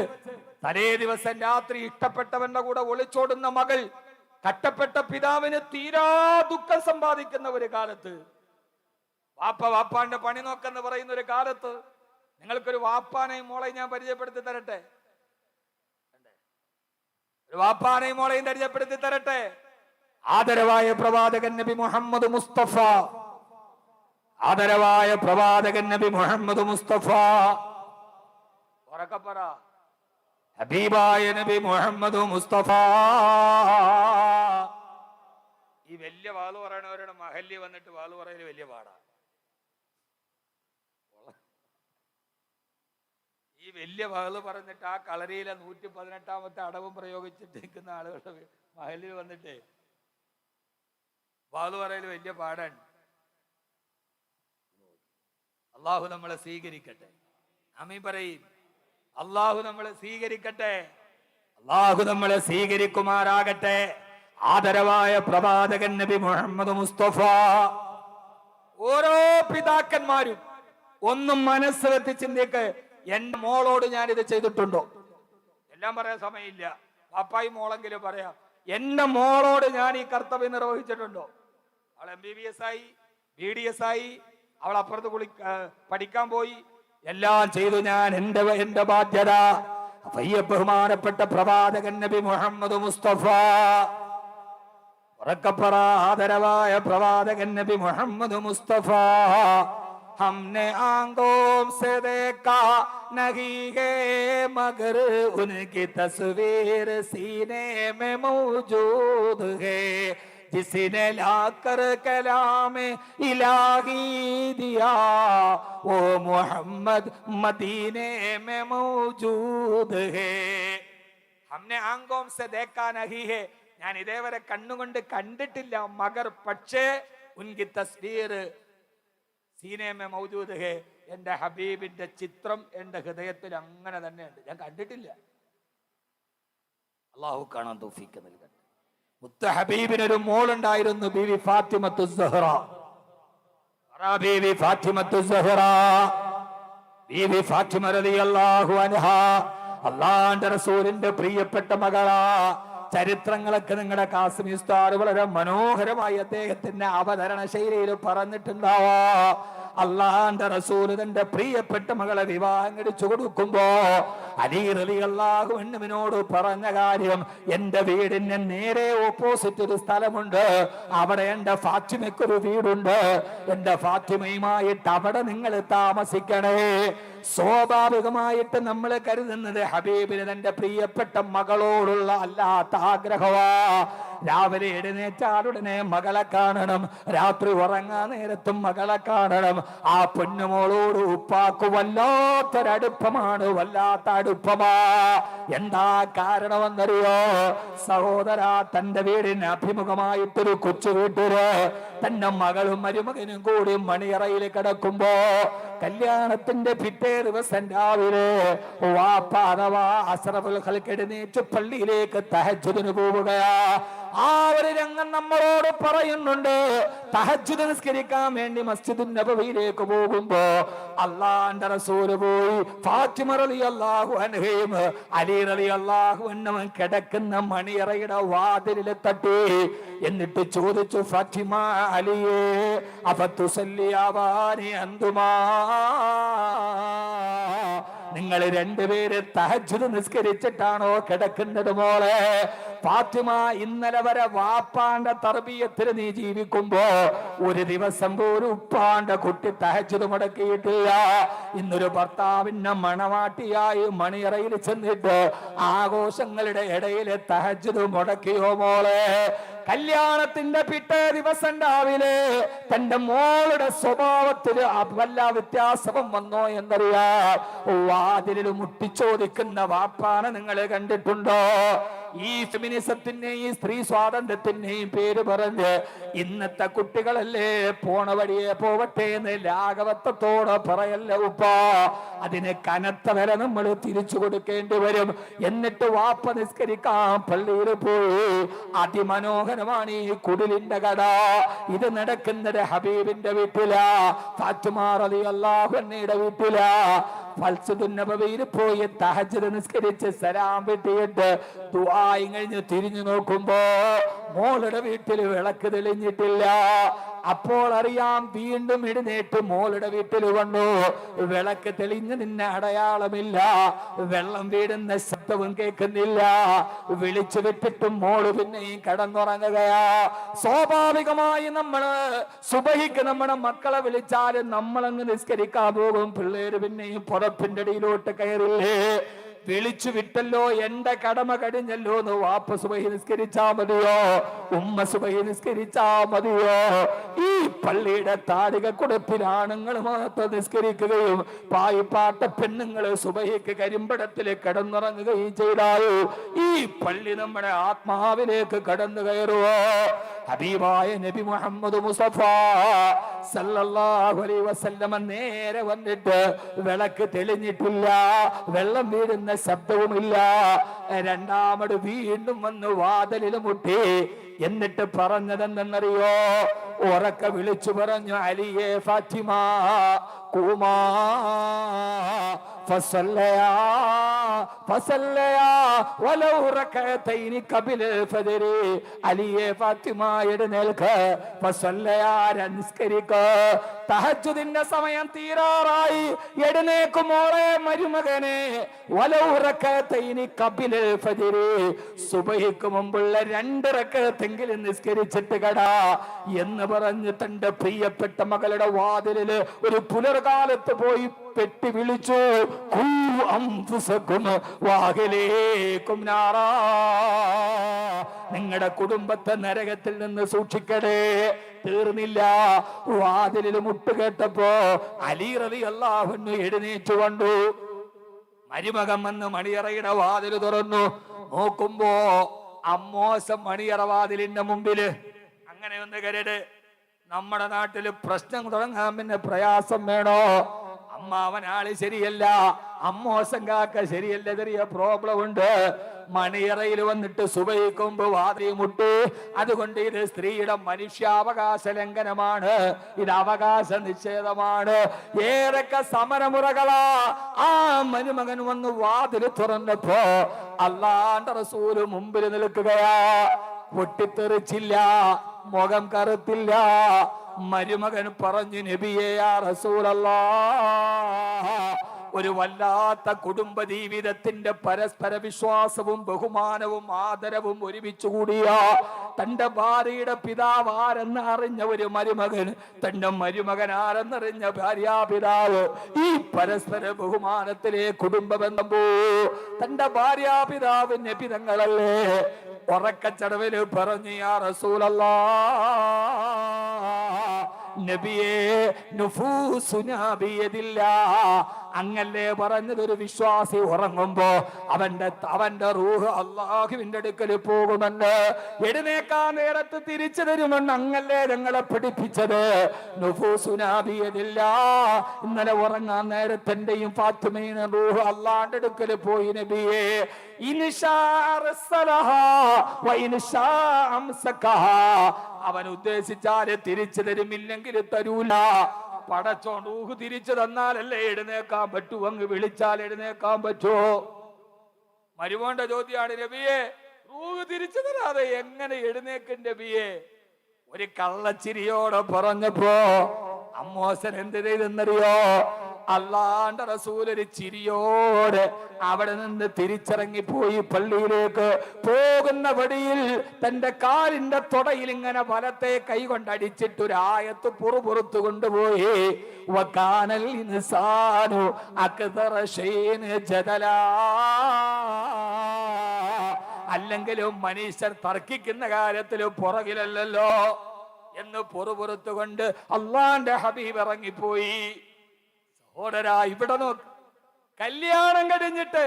A: തലേ ദിവസം രാത്രി ഇഷ്ടപ്പെട്ടവന്റെ കൂടെ ഒളിച്ചോടുന്ന മകൾ കട്ടപ്പെട്ട പിതാവിന് തീരാ ദുഃഖം സമ്പാദിക്കുന്ന ഒരു കാലത്ത്, വാപ്പാന്റെ പണി നോക്കെന്ന് പറയുന്ന ഒരു കാലത്ത് നിങ്ങൾക്കൊരു വാപ്പാനെയും മോളെയും ഞാൻ പരിചയപ്പെടുത്തി തരട്ടെ. ഒരു വാപ്പാനെയും മോളെയും പരിചയപ്പെടുത്തി തരട്ടെ. ആദരവായ പ്രവാചകൻ നബി മുഹമ്മദ് മുസ്തഫ, ആദരവായ പ്രവാചകൻ നബി മുഹമ്മദ് മുസ്തഫ, ഉറക്കപ്പറ, ഹബീബായ നബി മുഹമ്മദ് മുസ്തഫ. ഈ വലിയ വാള് പറയണവരുടെ മഹല്ലി വന്നിട്ട് വാള് പറയല് വലിയ പാടാ. ഈ വലിയ വാള് പറഞ്ഞിട്ട് ആ കളരിയിലെ 118ാമത്തെ അടവും പ്രയോഗിച്ചിട്ട് നിൽക്കുന്ന ആളുകളുടെ മഹല്ലിൽ വന്നിട്ട് വാള് പറയല് വലിയ പാടാണ്. അള്ളാഹു നമ്മളെ സ്വീകരിക്കട്ടെ. ആമീൻ പറയും. അള്ളാഹു നമ്മളെ സ്വീകരിക്കട്ടെ. അള്ളാഹു നമ്മളെ സ്വീകരിക്കുമാറാകട്ടെ. ആദരവായ പ്രവാചകൻ നബി മുഹമ്മദ് മുസ്തഫ. ഓരോ പിതാക്കന്മാരും ഒന്നും മനസ്സ് വെച്ച് ചിന്തിക്ക്, എന്റെ മോളോട് ഞാൻ ഇത് ചെയ്തിട്ടുണ്ടോ? എല്ലാം പറയാൻ സമയമില്ല, പാപ്പായി മോളെങ്കിലും പറയാം. എന്റെ മോളോട് ഞാൻ ഈ കർത്തവ്യം നിർവഹിച്ചിട്ടുണ്ടോ? അവൾ MBBS ആയി, BDS ആയി, അവൾ അപ്പുറത്ത് പഠിക്കാൻ പോയി, എല്ലാം ചെയ്തു ഞാൻ. എന്റെ ബാധ്യത. ബഹുമാനപ്പെട്ട പ്രവാചകൻ നബി മുഹമ്മദ് മുസ്തഫ, ഉറക്കപ്പറ, ആദരവായ പ്രവാചകൻ നബി മുഹമ്മദ് മുസ്തഫ. हमने आंखों से देखा नहीं है मगर उनकी तस्वीर सीने में मौजूद है, जिसने लाकर कलाम इलाही दिया वो मोहम्मद मदीने में मौजूद है. हमने आंखों से देखा नहीं है, ഞാൻ ഇതേവരെ കണ്ണുകൊണ്ട് കണ്ടിട്ടില്ല. മഗർ പക്ഷേ ഉൻകി തസ്വീർ സീനേമേ മൗജൂദ് ഹേ, എന്റെ ഹബീബിന്റെ ചിത്രം എന്റെ ഹൃദയത്തിൽ അങ്ങനെ തന്നെയുണ്ട്. ഞാൻ കണ്ടിട്ടില്ല. അള്ളാഹു കാണാൻ തൗഫീഖ് നൽകട്ടെ. മുത്ത ഹബീബിനൊരു മോളുണ്ടായിരുന്നു, ബീവി ഫാത്തിമത്തു സുഹ്റ. ബീവി ഫാത്തിമത്തു സുഹ്റ, ബീവി ഫാത്തിമ റളിയല്ലാഹു അൻഹാ അല്ലാഹുവിന്റെ റസൂലിന്റെ പ്രിയപ്പെട്ട മകളാ. ചരിത്രങ്ങളൊക്കെ നിങ്ങളുടെ കാസിമി ഉസ്താദ് വളരെ മനോഹരമായി അദ്ദേഹത്തിന്റെ അവതരണ ശൈലിയിൽ പറഞ്ഞിട്ടുണ്ടാവാ. അള്ളാന്റെ റസൂല് തന്റെ പ്രിയപ്പെട്ട മകളെ വിവാഹം കഴിച്ചു കൊടുക്കുമ്പോ അലി റളിയല്ലാഹു അൻഹുവിനോട് പറഞ്ഞ കാര്യം, എന്റെ വീടിന് നേരെ ഓപ്പോസിറ്റ് ഒരു സ്ഥലമുണ്ട്, അവിടെ എന്റെ ഫാത്തിമയ്ക്കൊരു വീടുണ്ട്, എന്റെ ഫാത്തിമയുമായിട്ട് അവിടെ നിങ്ങൾ താമസിക്കണേ. സ്വാഭാവികമായിട്ട് നമ്മൾ കരുതുന്നത് ഹബീബിന് തന്റെ പ്രിയപ്പെട്ട മകളോടുള്ള അല്ലാത്ത ആഗ്രഹവാ. രാവിലെ എഴുന്നേറ്റാലുടനെ മകളെ കാണണം, രാത്രി ഉറങ്ങാൻ നേരത്തും മകളെ കാണണം. ആ പൊന്നുമോളോട് ഉപ്പാക്ക് വല്ലാത്തൊരടുപ്പമാണ്, വല്ലാത്ത അടുപ്പമാ. എന്താ കാരണമെന്നറിയോ സഹോദര? തന്റെ വീടിന് അഭിമുഖമായിട്ടൊരു കൊച്ചു വീട്ടില് തന്റെ മകളും മരുമകനും കൂടി മണിയറയിൽ കിടക്കുമ്പോ കല്യാണത്തിന്റെ പിറ്റേ ദിവസം രാവിലെ വാപ്പ അഥവാ അസ്റഫുൽ ഖൽഖ് എഴുന്നേറ്റ് പള്ളിയിലേക്ക് തഹജ്ജുദിന് പോവുകയാ. ആ ഒരു രംഗം നമ്മളോട് പറയുന്നുണ്ട്. തഹജ്ജുദ് നിസ്കരിക്കാൻ വേണ്ടി മസ്ജിദുൻ നബവിയിലേക്ക് പോകുമ്പോ അല്ലാഹുവിന്റെ റസൂല് പോയി ഫാത്തിമ റളിയല്ലാഹു അൻഹയും അലി റളിയല്ലാഹു അൻഹും കിടക്കുന്ന മണിയറയുടെ വാതിലിൽ തട്ടി. എന്നിട്ട് ചോദിച്ചു, ഫാത്തിമ അലിയേ അഫതുസല്ലിയാവാനി അന്തുമാ, നിങ്ങൾ രണ്ടുപേര് തഹജ്ജുദ് നിസ്കരിച്ചിട്ടാണോ കിടക്കുന്നത് മോളെ? ഫാത്തിമ, ഇന്നലെ വരെ വാപ്പാന്റെ തർബിയത്തിന് നീ ജീവിക്കുമ്പോ ഒരു ദിവസം പോലും ഉപ്പാന്റെ കുട്ടി തഹജ്ജുദ് മുടക്കിയിട്ടില്ല. ഇന്നൊരു ഭർത്താവിന്റെ മണവാട്ടിയായി മണിയറയിൽ ചെന്നിട്ട് ആഘോഷങ്ങളുടെ ഇടയിൽ തഹജ്ജുദ് മുടക്കിയോ മോളെ? കല്യാണത്തിന്റെ പിറ്റേ ദിവസം രാവിലെ തന്റെ മോളുടെ സ്വഭാവത്തിൽ വല്ല വ്യത്യാസവും വന്നോ എന്നറിയാം. വാതിലിൽ മുട്ടിച്ചോദിക്കുന്ന വാപ്പാനെ നിങ്ങൾ കണ്ടിട്ടുണ്ടോ? ഈ ഫെമിനിസത്തിന്റെയും സ്ത്രീ സ്വാതന്ത്ര്യത്തിന്റെയും പേര് പറഞ്ഞ് ഇന്നത്തെ കുട്ടികളല്ലേ പോണ വഴിയെ പോവട്ടെ എന്ന് ലാഘവത്വത്തോടെ പറയല്ല ഉപ്പ. അതിന് കനത്ത വില നമ്മൾ തിരിച്ചു കൊടുക്കേണ്ടി വരും. എന്നിട്ട് വാപ്പ നിസ്കരിക്കാൻ പള്ളിയിൽ പോയി. അതിമനോഹരമാണ് ഈ കുടിലിന്റെ കട. ഇത് നടക്കുന്നത് ഹബീബിന്റെ വീട്ടിലാ, ഫാത്തിമ റളിയല്ലാഹു അൻഹയുടെ വീട്ടിലാ. മസ്ജിദുൻ നബവിയിൽ പോയി തഹജ്ജുദ് നിസ്കരിച്ച് സലാം വീട്ടിയിട്ട് ദുആയും കഴിഞ്ഞ് തിരിഞ്ഞു നോക്കുമ്പോ മോളുടെ വീട്ടിൽ വിളക്ക് തെളിഞ്ഞിട്ടില്ല. അപ്പോൾ അറിയാം വീണ്ടും എഴുന്നേറ്റ് മോളുടെ വീട്ടിൽ വന്നു. വിളക്ക് തെളിഞ്ഞതിന് അടയാളമില്ല, വെള്ളം വീടുന്ന ശബ്ദവും കേൾക്കുന്നില്ല. വിളിച്ചു വിട്ടിട്ടും മോള് പിന്നെയും കടന്നുറങ്ങുകയാ. സ്വാഭാവികമായി നമ്മള് സുബഹിക്ക് നമ്മുടെ മക്കളെ വിളിച്ചാലും നമ്മളങ്ങ് നിസ്കരിക്കാൻ പോകും. പിള്ളേര് പിന്നെയും പുറപ്പിന്റെ അടിയിലോട്ട് കയറില്ലേ. വിളിച്ചു വിട്ടല്ലോ, എന്റെ കടമ കഴിഞ്ഞല്ലോ എന്ന് വാപ്പ സുബഹി നിസ്കരിച്ചാ മതിയോ? ഉമ്മ സുബഹി നിസ്കരിച്ചാ മതിയോ? ഈ പള്ളിയുടെ താടിക കുടപ്പിൽ ആണുങ്ങൾ മാത്രം നിസ്കരിക്കുകയും പായിപ്പാട്ട പെണ്ണുങ്ങള് സുബഹിക്ക് കരിമ്പടത്തിൽ കിടന്നുറങ്ങുകയും ചെയ്തായോ ഈ പള്ളി നമ്മുടെ ആത്മാവിലേക്ക് കടന്നു കയറുവോ? ഹബീബായ നബി മുഹമ്മദ് മുസ്തഫ സല്ലല്ലാഹു അലൈഹി വസല്ലമ നേരെ വന്നിട്ട് വിളക്ക് തെളിഞ്ഞിട്ടില്ല, വെള്ളം വീഴുന്ന ശബ്ദവുമില്ല. രണ്ടാമത് വീണ്ടും വന്ന് വാതിലിൽ മുട്ടി. എന്നിട്ട് പറഞ്ഞതെന്നറിയോ? ഉറക്കെ വിളിച്ചു പറഞ്ഞു, അലിയെ ഫാത്തിമ കൂമാ ഫസല്ലയാ ഫസല്ലയാ വലൗ റകഅതൈനി ഖബല ഫജ്ർ. അലിയെ ഫാത്തിമ എഴുന്നേൽക്ക്, ഫസല്ലയാ നിസ്കരിക്ക്. തഹജ്ജുദിന്റെ സമയം തീരാറായി. എഴുന്നേക്ക് മോളെ മരുമകനെ. വലൗ റകഅതൈനി ഖബല ഫജ്ർ. സുബഹിക്ക് മുമ്പുള്ള 2 റകഅത്തെങ്കിലും നിസ്കരിച്ചിട്ട് കടാ എന്ന് പറഞ്ഞ് തന്റെ പ്രിയപ്പെട്ട മകളുടെ വാതിലില് ഒരു പുലർകാലത്ത് പോയി പെട്ടി വിളിച്ചു. നിങ്ങളുടെ കുടുംബത്തെ നരകത്തിൽ നിന്ന് സൂക്ഷിക്കണേ. തീർന്നില്ല. വാതിലിൽ മുട്ട് കേട്ടപ്പോ അലി റളിയല്ലാഹു അൻഹു എഴുന്നേറ്റു കൊണ്ടു. മരുമകൻ വന്ന് മണിയറയുടെ വാതിൽ തുറന്നു. നോക്കുമ്പോ അമ്മോശം മണിയറ വാതിലിന്റെ മുമ്പില്. അങ്ങനെ ഒന്ന് കരുത്, നമ്മുടെ നാട്ടില് പ്രശ്നം തുടങ്ങാൻ പിന്നെ പ്രയാസം വേണോ? അമ്മാവനാള് ശരിയല്ല, അമ്മോശം കാക്ക ശരിയല്ല, ചെറിയ പ്രോബ്ലം ഉണ്ട്. മണിയറയിൽ വന്നിട്ട് സുബഹിക്കുമ്പോ വാതിൽ മുട്ടി. അതുകൊണ്ട് ഇത് സ്ത്രീയുടെ മനുഷ്യാവകാശ ലംഘനമാണ്, ഇത് അവകാശ നിഷേധമാണ്. ഏതൊക്കെ സമരമുറകളാ. ആ മരുമകൻ വന്ന് വാതിൽ തുറന്നപ്പോ അല്ലാഹുവിന്റെ റസൂല് മുമ്പിൽ നിൽക്കുകയാ. പൊട്ടിത്തെറിച്ചില്ല, മുഖം കറുത്തില്ല. മരുമകൻ പറഞ്ഞു, നബിയേ യാ റസൂലല്ലാഹ്, ഒരു വല്ലാത്ത കുടുംബ ജീവിതത്തിന്റെ പരസ്പര വിശ്വാസവും ബഹുമാനവും ആദരവും ഒരുമിച്ച് കൂടിയ തന്റെ ഭാര്യയുടെ പിതാവ് ആരെന്ന് അറിഞ്ഞ ഒരു മരുമകൻ, തന്റെ മരുമകൻ ആരെന്നറിഞ്ഞ ഭാര്യാപിതാവ്, ഈ പരസ്പര ബഹുമാനത്തിലെ കുടുംബ ബന്ധം പോ തന്റെ ഭാര്യാപിതാവ് നബിതങ്ങളല്ലേ. ഉറക്കച്ചടവില് പറഞ്ഞു, യാ റസൂലല്ലാഹ്, നബിയേ നുഫൂസുനാ ബിയദില്ലാഹ്, അങ്ങല്ലേ പറഞ്ഞത്. ഒരു വിശ്വാസി ഉറങ്ങുമ്പോ അവന്റെ റൂഹ് അല്ലാഹുവിന്റെ അടുക്കൽ പോകുമെന്ന്, എഴുന്നേക്കാൻ നേരത്ത് തിരിച്ചു തരുമെന്ന് അങ്ങല്ലേ ഞങ്ങളെ പഠിപ്പിച്ചത്. നുഫൂസുനാ ബിയദില്ലാഹ്, ഇന്നലെ ഉറങ്ങാൻ നേരത്തെ എന്റെയും ഫാത്തിമയുടെ റൂഹ് അല്ലാഹുവിന്റെ അടുക്കൽ പോയി. നബിയേ അവൻ ഉദ്ദേശിച്ചാല് തിരിച്ചു തരുമില്ലെങ്കിൽ തരൂല. പടച്ചോൻ റൂഹ് തിരിച്ചു തന്നാലല്ലേ എഴുന്നേക്കാൻ പറ്റൂ. അങ്ങ് വിളിച്ചാൽ എഴുന്നേക്കാൻ പറ്റുമോ? മരുമോന്റെ ചോദ്യമാണ്, നബിയെ റൂഹ് തിരിച്ചു തരാതെ എങ്ങനെ എഴുന്നേക്കും നബിയെ? ഒരു കള്ളച്ചിരിയോടെ പറഞ്ഞപ്പോ അമ്മോസൻ എന്ത് ചെയ്തെന്നറിയോ? അല്ലാഹുവിന്റെ റസൂൽ ഒരു ചിരിയോടെ അവിടെ നിന്ന് തിരിച്ചിറങ്ങിപ്പോയി. പള്ളിയിലേക്ക് പോകുന്ന വഴിയിൽ തന്റെ കാലിന്റെ തൊടയിൽ ഇങ്ങനെ വലത്തെ കൈ കൊണ്ടടിച്ചിട്ട് ഒരു ആയത്ത് പുറത്തു കൊണ്ടുപോയി. വകാനൽ ഇൻസാനു അക്തറ ശൈഇൻ ജദലാ, അല്ലെങ്കിലും മനുഷ്യർ തർക്കിക്കുന്ന കാര്യത്തിൽ പുറകിലല്ലോ എന്ന് പുറത്തുകൊണ്ട് അള്ളാന്റെ ഹബീബ് ഇറങ്ങിപ്പോയി. സഹോദരാ, ഇവിടെ നോക്ക്, കല്യാണം കഴിഞ്ഞിട്ട്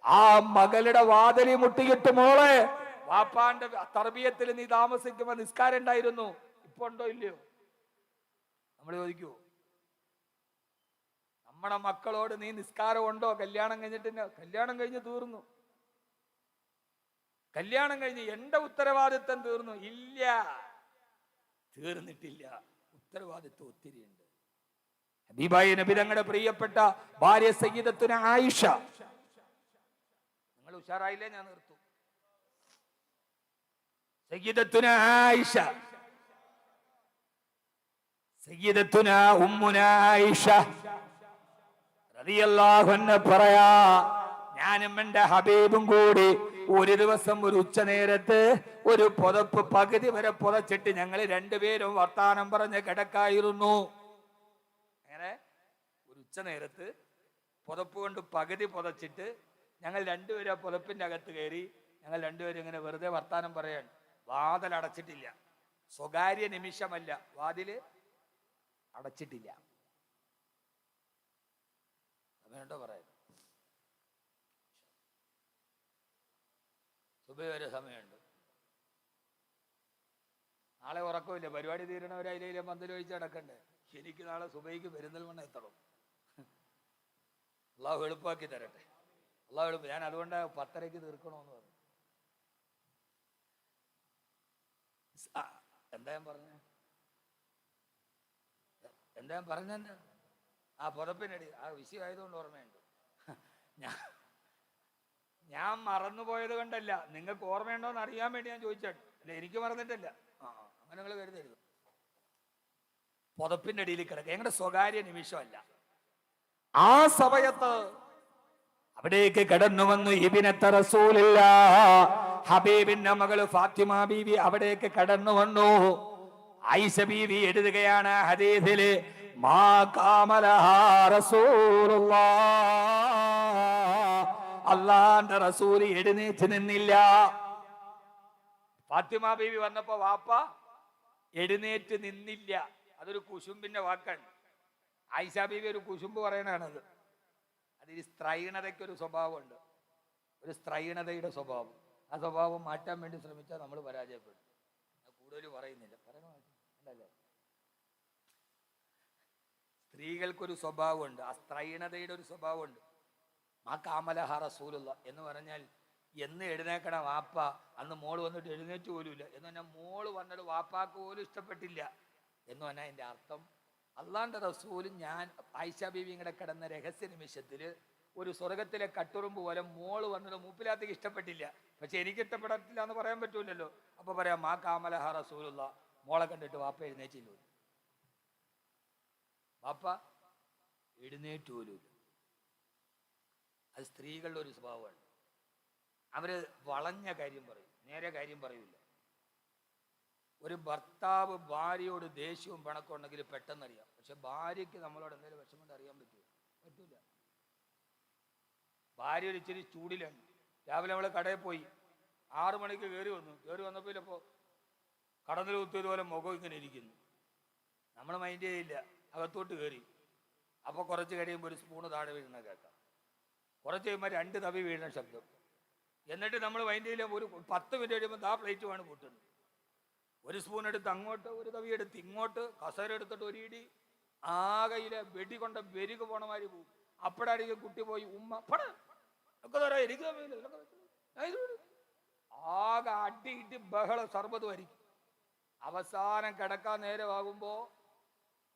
A: ആ മകളുടെ വാതിലി മുട്ടിയിട്ട് മോളെ, വാപ്പാന്റെ തർബീയത്തിൽ നീ താമസിക്കുമ്പോ നിസ്കാരം ഉണ്ടായിരുന്നു, ഇപ്പൊ ഉണ്ടോ ഇല്ലയോ? നമ്മൾ ചോദിക്കൂ. നമ്മുടെ മക്കളോട് നീ നിസ്കാരം ഉണ്ടോ? കല്യാണം കഴിഞ്ഞിട്ട് കല്യാണം കഴിഞ്ഞ് തീർന്നു, കല്യാണം കഴിഞ്ഞ് എന്റെ ഉത്തരവാദിത്വം തീർന്നു. ഇല്ല, തീർന്നിട്ടില്ല. ഉത്തരവാദിത്വം ഒത്തിരി ഉണ്ട്. ഹബീബായ നബി തങ്ങളുടെ പ്രിയപ്പെട്ട ഭാര്യ സയ്യിദത്തുന ആയിഷ, നിങ്ങൾ ഉഷാറായില്ലേ? ഞാൻ നിർത്തും. സയ്യിദത്തുന ആയിഷ, സയ്യിദത്തുന ഉമ്മുന ആയിഷ റളിയല്ലാഹു അൻഹ പറയാ, ഞാനും എന്റെ ഹബീബും കൂടി ഒരു ദിവസം ഒരു ഉച്ച നേരത്ത് ഒരു പുതപ്പ് പകുതി വരെ പുതച്ചിട്ട് ഞങ്ങൾ രണ്ടുപേരും വർത്താനം പറഞ്ഞ് കിടക്കായിരുന്നു. അങ്ങനെ ഒരു ഉച്ച നേരത്ത് പുതപ്പ് കൊണ്ട് പകുതി പുതച്ചിട്ട് ഞങ്ങൾ രണ്ടുപേരും ആ പുതപ്പിന്റെ അകത്ത് കയറി ഞങ്ങൾ രണ്ടുപേരും ഇങ്ങനെ വെറുതെ വർത്താനം പറയാൻ. വാതിൽ അടച്ചിട്ടില്ല, സ്വകാര്യ നിമിഷമല്ല, വാതില് അടച്ചിട്ടില്ല. സമയമുണ്ടോ പറയാൻ? സുബഹി വരെ സമയമുണ്ട്. നാളെ ഉറക്കമില്ല, പരിപാടി തീരണവരെ അതിലെ പന്തൽ ഒഴിച്ച് അടക്കണ്ടേ. എനിക്ക് നാളെ സുബഹിക്ക് പെരിന്തൽമണ്ണ എത്തണം. അള്ളാഹു എളുപ്പമാക്കി തരട്ടെ. അള്ളാഹു എളുപ്പം. ഞാൻ അതുകൊണ്ട് 10:30 തീർക്കണമെന്ന് പറഞ്ഞു. എന്താ ഞാൻ പറഞ്ഞ ആ പുതപ്പിനടി ആ വിഷയമായതുകൊണ്ട് ഓർമ്മയുണ്ട്. ഞാൻ മറന്നുപോയത് കൊണ്ടല്ല, നിങ്ങൾക്ക് ഓർമ്മയുണ്ടോന്ന് അറിയാൻ വേണ്ടി ഞാൻ ചോദിച്ചാണ്. അല്ല, എനിക്ക് മറന്നിട്ടില്ല. അങ്ങനെ നിങ്ങൾ കരുതരുത്. പുതപ്പിന്റെ അടിയിൽ കിടക്കുക ഞങ്ങളുടെ സ്വകാര്യ നിമിഷമല്ല. ആ സമയത്ത് അവിടേക്ക് കടന്നു വന്നു ഇബ്നത്ത് റസൂലില്ലാഹ്, ഹബീബിന്റെ മകള് ഫാത്തിമ ബീവി അവിടേക്ക് കടന്നു വന്നു. ആയിഷ ബീവി എഴുതുകയാണ് ഹദീസില്, മാ കാമലഹാ റസൂലുള്ളാഹ്, അല്ലാഹുവിന്റെ റസൂൽ എഴുന്നേറ്റ് നിന്നില്ല. ഫാത്തിമ ബീവി വന്നപ്പോ വാപ്പ എഴുന്നേറ്റ് നിന്നില്ല. അതൊരു കുശുമ്പിന്റെ വാക്കാണ്. ആയിഷ ബീവി ഒരു കുശുമ്പ് പറയണത്. അതിൽ സ്ത്രൈണതയ്ക്കൊരു സ്വഭാവമുണ്ട്, ഒരു സ്ത്രൈണതയുടെ സ്വഭാവം. ആ സ്വഭാവം മാറ്റാൻ വേണ്ടി ശ്രമിച്ചാൽ നമ്മൾ പരാജയപ്പെടും. ഞാൻ കൂടുതൽ പറയുന്നില്ല, പറയണല്ലേ. സ്ത്രീകൾക്കൊരു സ്വഭാവമുണ്ട്, ആ സ്ത്രൈണതയുടെ ഒരു സ്വഭാവമുണ്ട്. മാ കാമലഹ റസൂലുള്ള എന്ന് പറഞ്ഞാൽ എന്ന് എഴുന്നേക്കണ വാപ്പ, അന്ന് മോള് വന്നിട്ട് എഴുന്നേറ്റ് പോലുമില്ല എന്ന് പറഞ്ഞാൽ മോള് വന്നിട്ട് വാപ്പാക്ക് പോലും ഇഷ്ടപ്പെട്ടില്ല എന്ന് പറഞ്ഞാൽ എൻ്റെ അർത്ഥം അള്ളാന്റെ റസൂലും ഞാൻ ആയിഷ ബീവി ഇങ്ങനെ കിടന്ന രഹസ്യ നിമിഷത്തിൽ ഒരു സ്വർഗത്തിലെ കട്ടുറുമ്പ് പോലെ മോള് വന്നത് മൂപ്പിലാത്തേക്ക് ഇഷ്ടപ്പെട്ടില്ല. പക്ഷെ എനിക്ക് ഇഷ്ടപ്പെടത്തില്ല എന്ന് പറയാൻ പറ്റൂലല്ലോ. അപ്പൊ പറയാം മാ കാമലഹ റസൂലുള്ള, മോളെ കണ്ടിട്ട് വാപ്പ എഴുന്നേറ്റില്ല, വാപ്പ എഴുന്നേറ്റ് പോലും. അത് സ്ത്രീകളുടെ ഒരു സ്വഭാവമാണ്. അവര് വളഞ്ഞ കാര്യം പറയും, നേരെ കാര്യം പറയൂല. ഒരു ഭർത്താവ് ഭാര്യയോട് ദേഷ്യവും പിണക്കം ഉണ്ടെങ്കിൽ പെട്ടെന്നറിയാം. പക്ഷെ ഭാര്യയ്ക്ക് നമ്മളോട് എന്തെങ്കിലും വിഷമം അറിയാൻ പറ്റൂല. ഭാര്യ ഒരു ഇച്ചിരി ചൂടിലാണ്. രാവിലെ നമ്മള് കടയിൽ പോയി 6 മണിക്ക് കയറി വന്നപ്പോൾ ഇല്ലപ്പോ കടന്നിൽ കുത്തിയതുപോലെ മുഖം ഇങ്ങനെ ഇരിക്കുന്നു. നമ്മൾ മൈൻഡ് ചെയ്യില്ല, അകത്തോട്ട് കയറി. അപ്പൊ കുറച്ച് കഴിയുമ്പോൾ ഒരു സ്പൂണ് താഴെ വീഴുന്ന കേൾക്കാം, കുറച്ച് കഴിയുമ്പോൾ 2 തവി വീഴുന്ന ശബ്ദം. എന്നിട്ട് നമ്മൾ മൈൻഡ് ചെയ്യില്ല. ഒരു 10 മിനിറ്റ് കഴിയുമ്പോൾ ആ പ്ലേറ്റുമാണ് പൊട്ടുന്നത്. ഒരു സ്പൂൺ എടുത്ത് അങ്ങോട്ട്, ഒരു തവി എടുത്ത് ഇങ്ങോട്ട്, കസേര എടുത്തിട്ട് ഒരു ഇടി, ആകയിലെ വെടി കൊണ്ട വെരുക്ക് പോണ മാതിരി പോകും. അപ്പോഴായിരിക്കും കുട്ടി പോയി ഉമ്മ ഒക്കെ തരാം, എനിക്ക് ആകെ അടി ഇട്ടി ബഹളം സർബത്തുമായിരിക്കും. അവസാനം കിടക്കാൻ നേരമാകുമ്പോ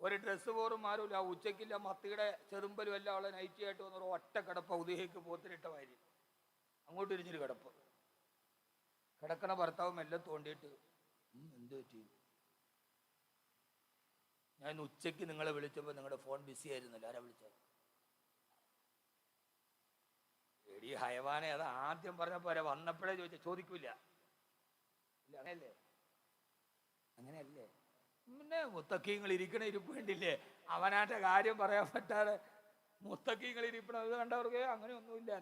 A: ഒരു ഡ്രസ്സ് പോറും മാറില്ല, ഉച്ചക്കില്ല, മത്തിയുടെ ചെറുമ്പലും എല്ലാം അവളെ നൈറ്റിയായിട്ട് വന്നൊരു ഒറ്റ കിടപ്പ, ഉദയക്ക് പോത്തിനിട്ട മാതിരി അങ്ങോട്ട് ഇരിഞ്ഞൊരു കിടപ്പ്. കിടക്കണ ഭർത്താവും എല്ലാം തോണ്ടിയിട്ട് എന്ത് പറ്റി? ഞാൻ ഉച്ചയ്ക്ക് നിങ്ങളെ വിളിച്ചപ്പോൾ നിങ്ങളുടെ ഫോൺ ബിസി ആയിരുന്നല്ലോ, ആരാ വിളിച്ചത്? എടി ഹയവാനെ, അത് ആദ്യം പറഞ്ഞ പോരെ, വന്നപ്പോഴേ ചോദിക്കൂല. അങ്ങനെയല്ലേ? പിന്നെ മുത്തക്കീങ്ങൾ ഇരിക്കണ ഇരിപ്പ് വേണ്ടില്ലേ? അവനാന്റെ കാര്യം പറയാൻ പറ്റാതെ മുത്തക്കീങ്ങൾ ഇരിപ്പണത് കണ്ടവർക്ക് അങ്ങനെയൊന്നുമില്ല.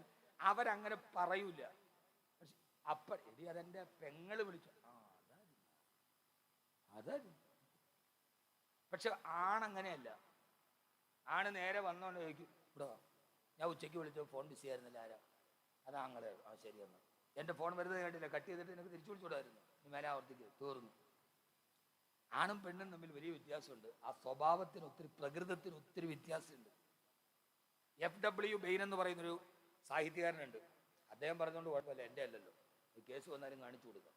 A: അവരങ്ങനെ പറയൂല. പക്ഷെ എടി അതെന്റെ പെങ്ങള് വിളിച്ചു, അതാ. പക്ഷെ ആണങ്ങനെയല്ല. ആണ് നേരെ വന്നോണ്ട് ചോദിക്കും, ഇവിടെ ഞാൻ ഉച്ചയ്ക്ക് വിളിച്ചോ, ഫോൺ ബിസി ആയിരുന്നില്ല, ആരാ? അതാ അങ്ങനെ ശരിയെന്ന്. എൻ്റെ ഫോൺ വരുന്നത് കണ്ടില്ല, കട്ട് ചെയ്തിട്ട് എനിക്ക് തിരിച്ചു വിളിച്ചുകൂടായിരുന്നു. ഇനി മേലെ ആവർത്തിക്ക് തീർന്നു. ആണും പെണ്ണും തമ്മിൽ വലിയ വ്യത്യാസമുണ്ട്. ആ സ്വഭാവത്തിന് ഒത്തിരി, പ്രകൃതത്തിന് ഒത്തിരി വ്യത്യാസമുണ്ട്. FW ബെയിൻ എന്ന് പറയുന്നൊരു സാഹിത്യകാരനുണ്ട്. അദ്ദേഹം പറഞ്ഞുകൊണ്ട് കുഴപ്പമില്ല, എൻ്റെ അല്ലല്ലോ, കേസ് വന്നാലും കാണിച്ചു കൊടുക്കാം.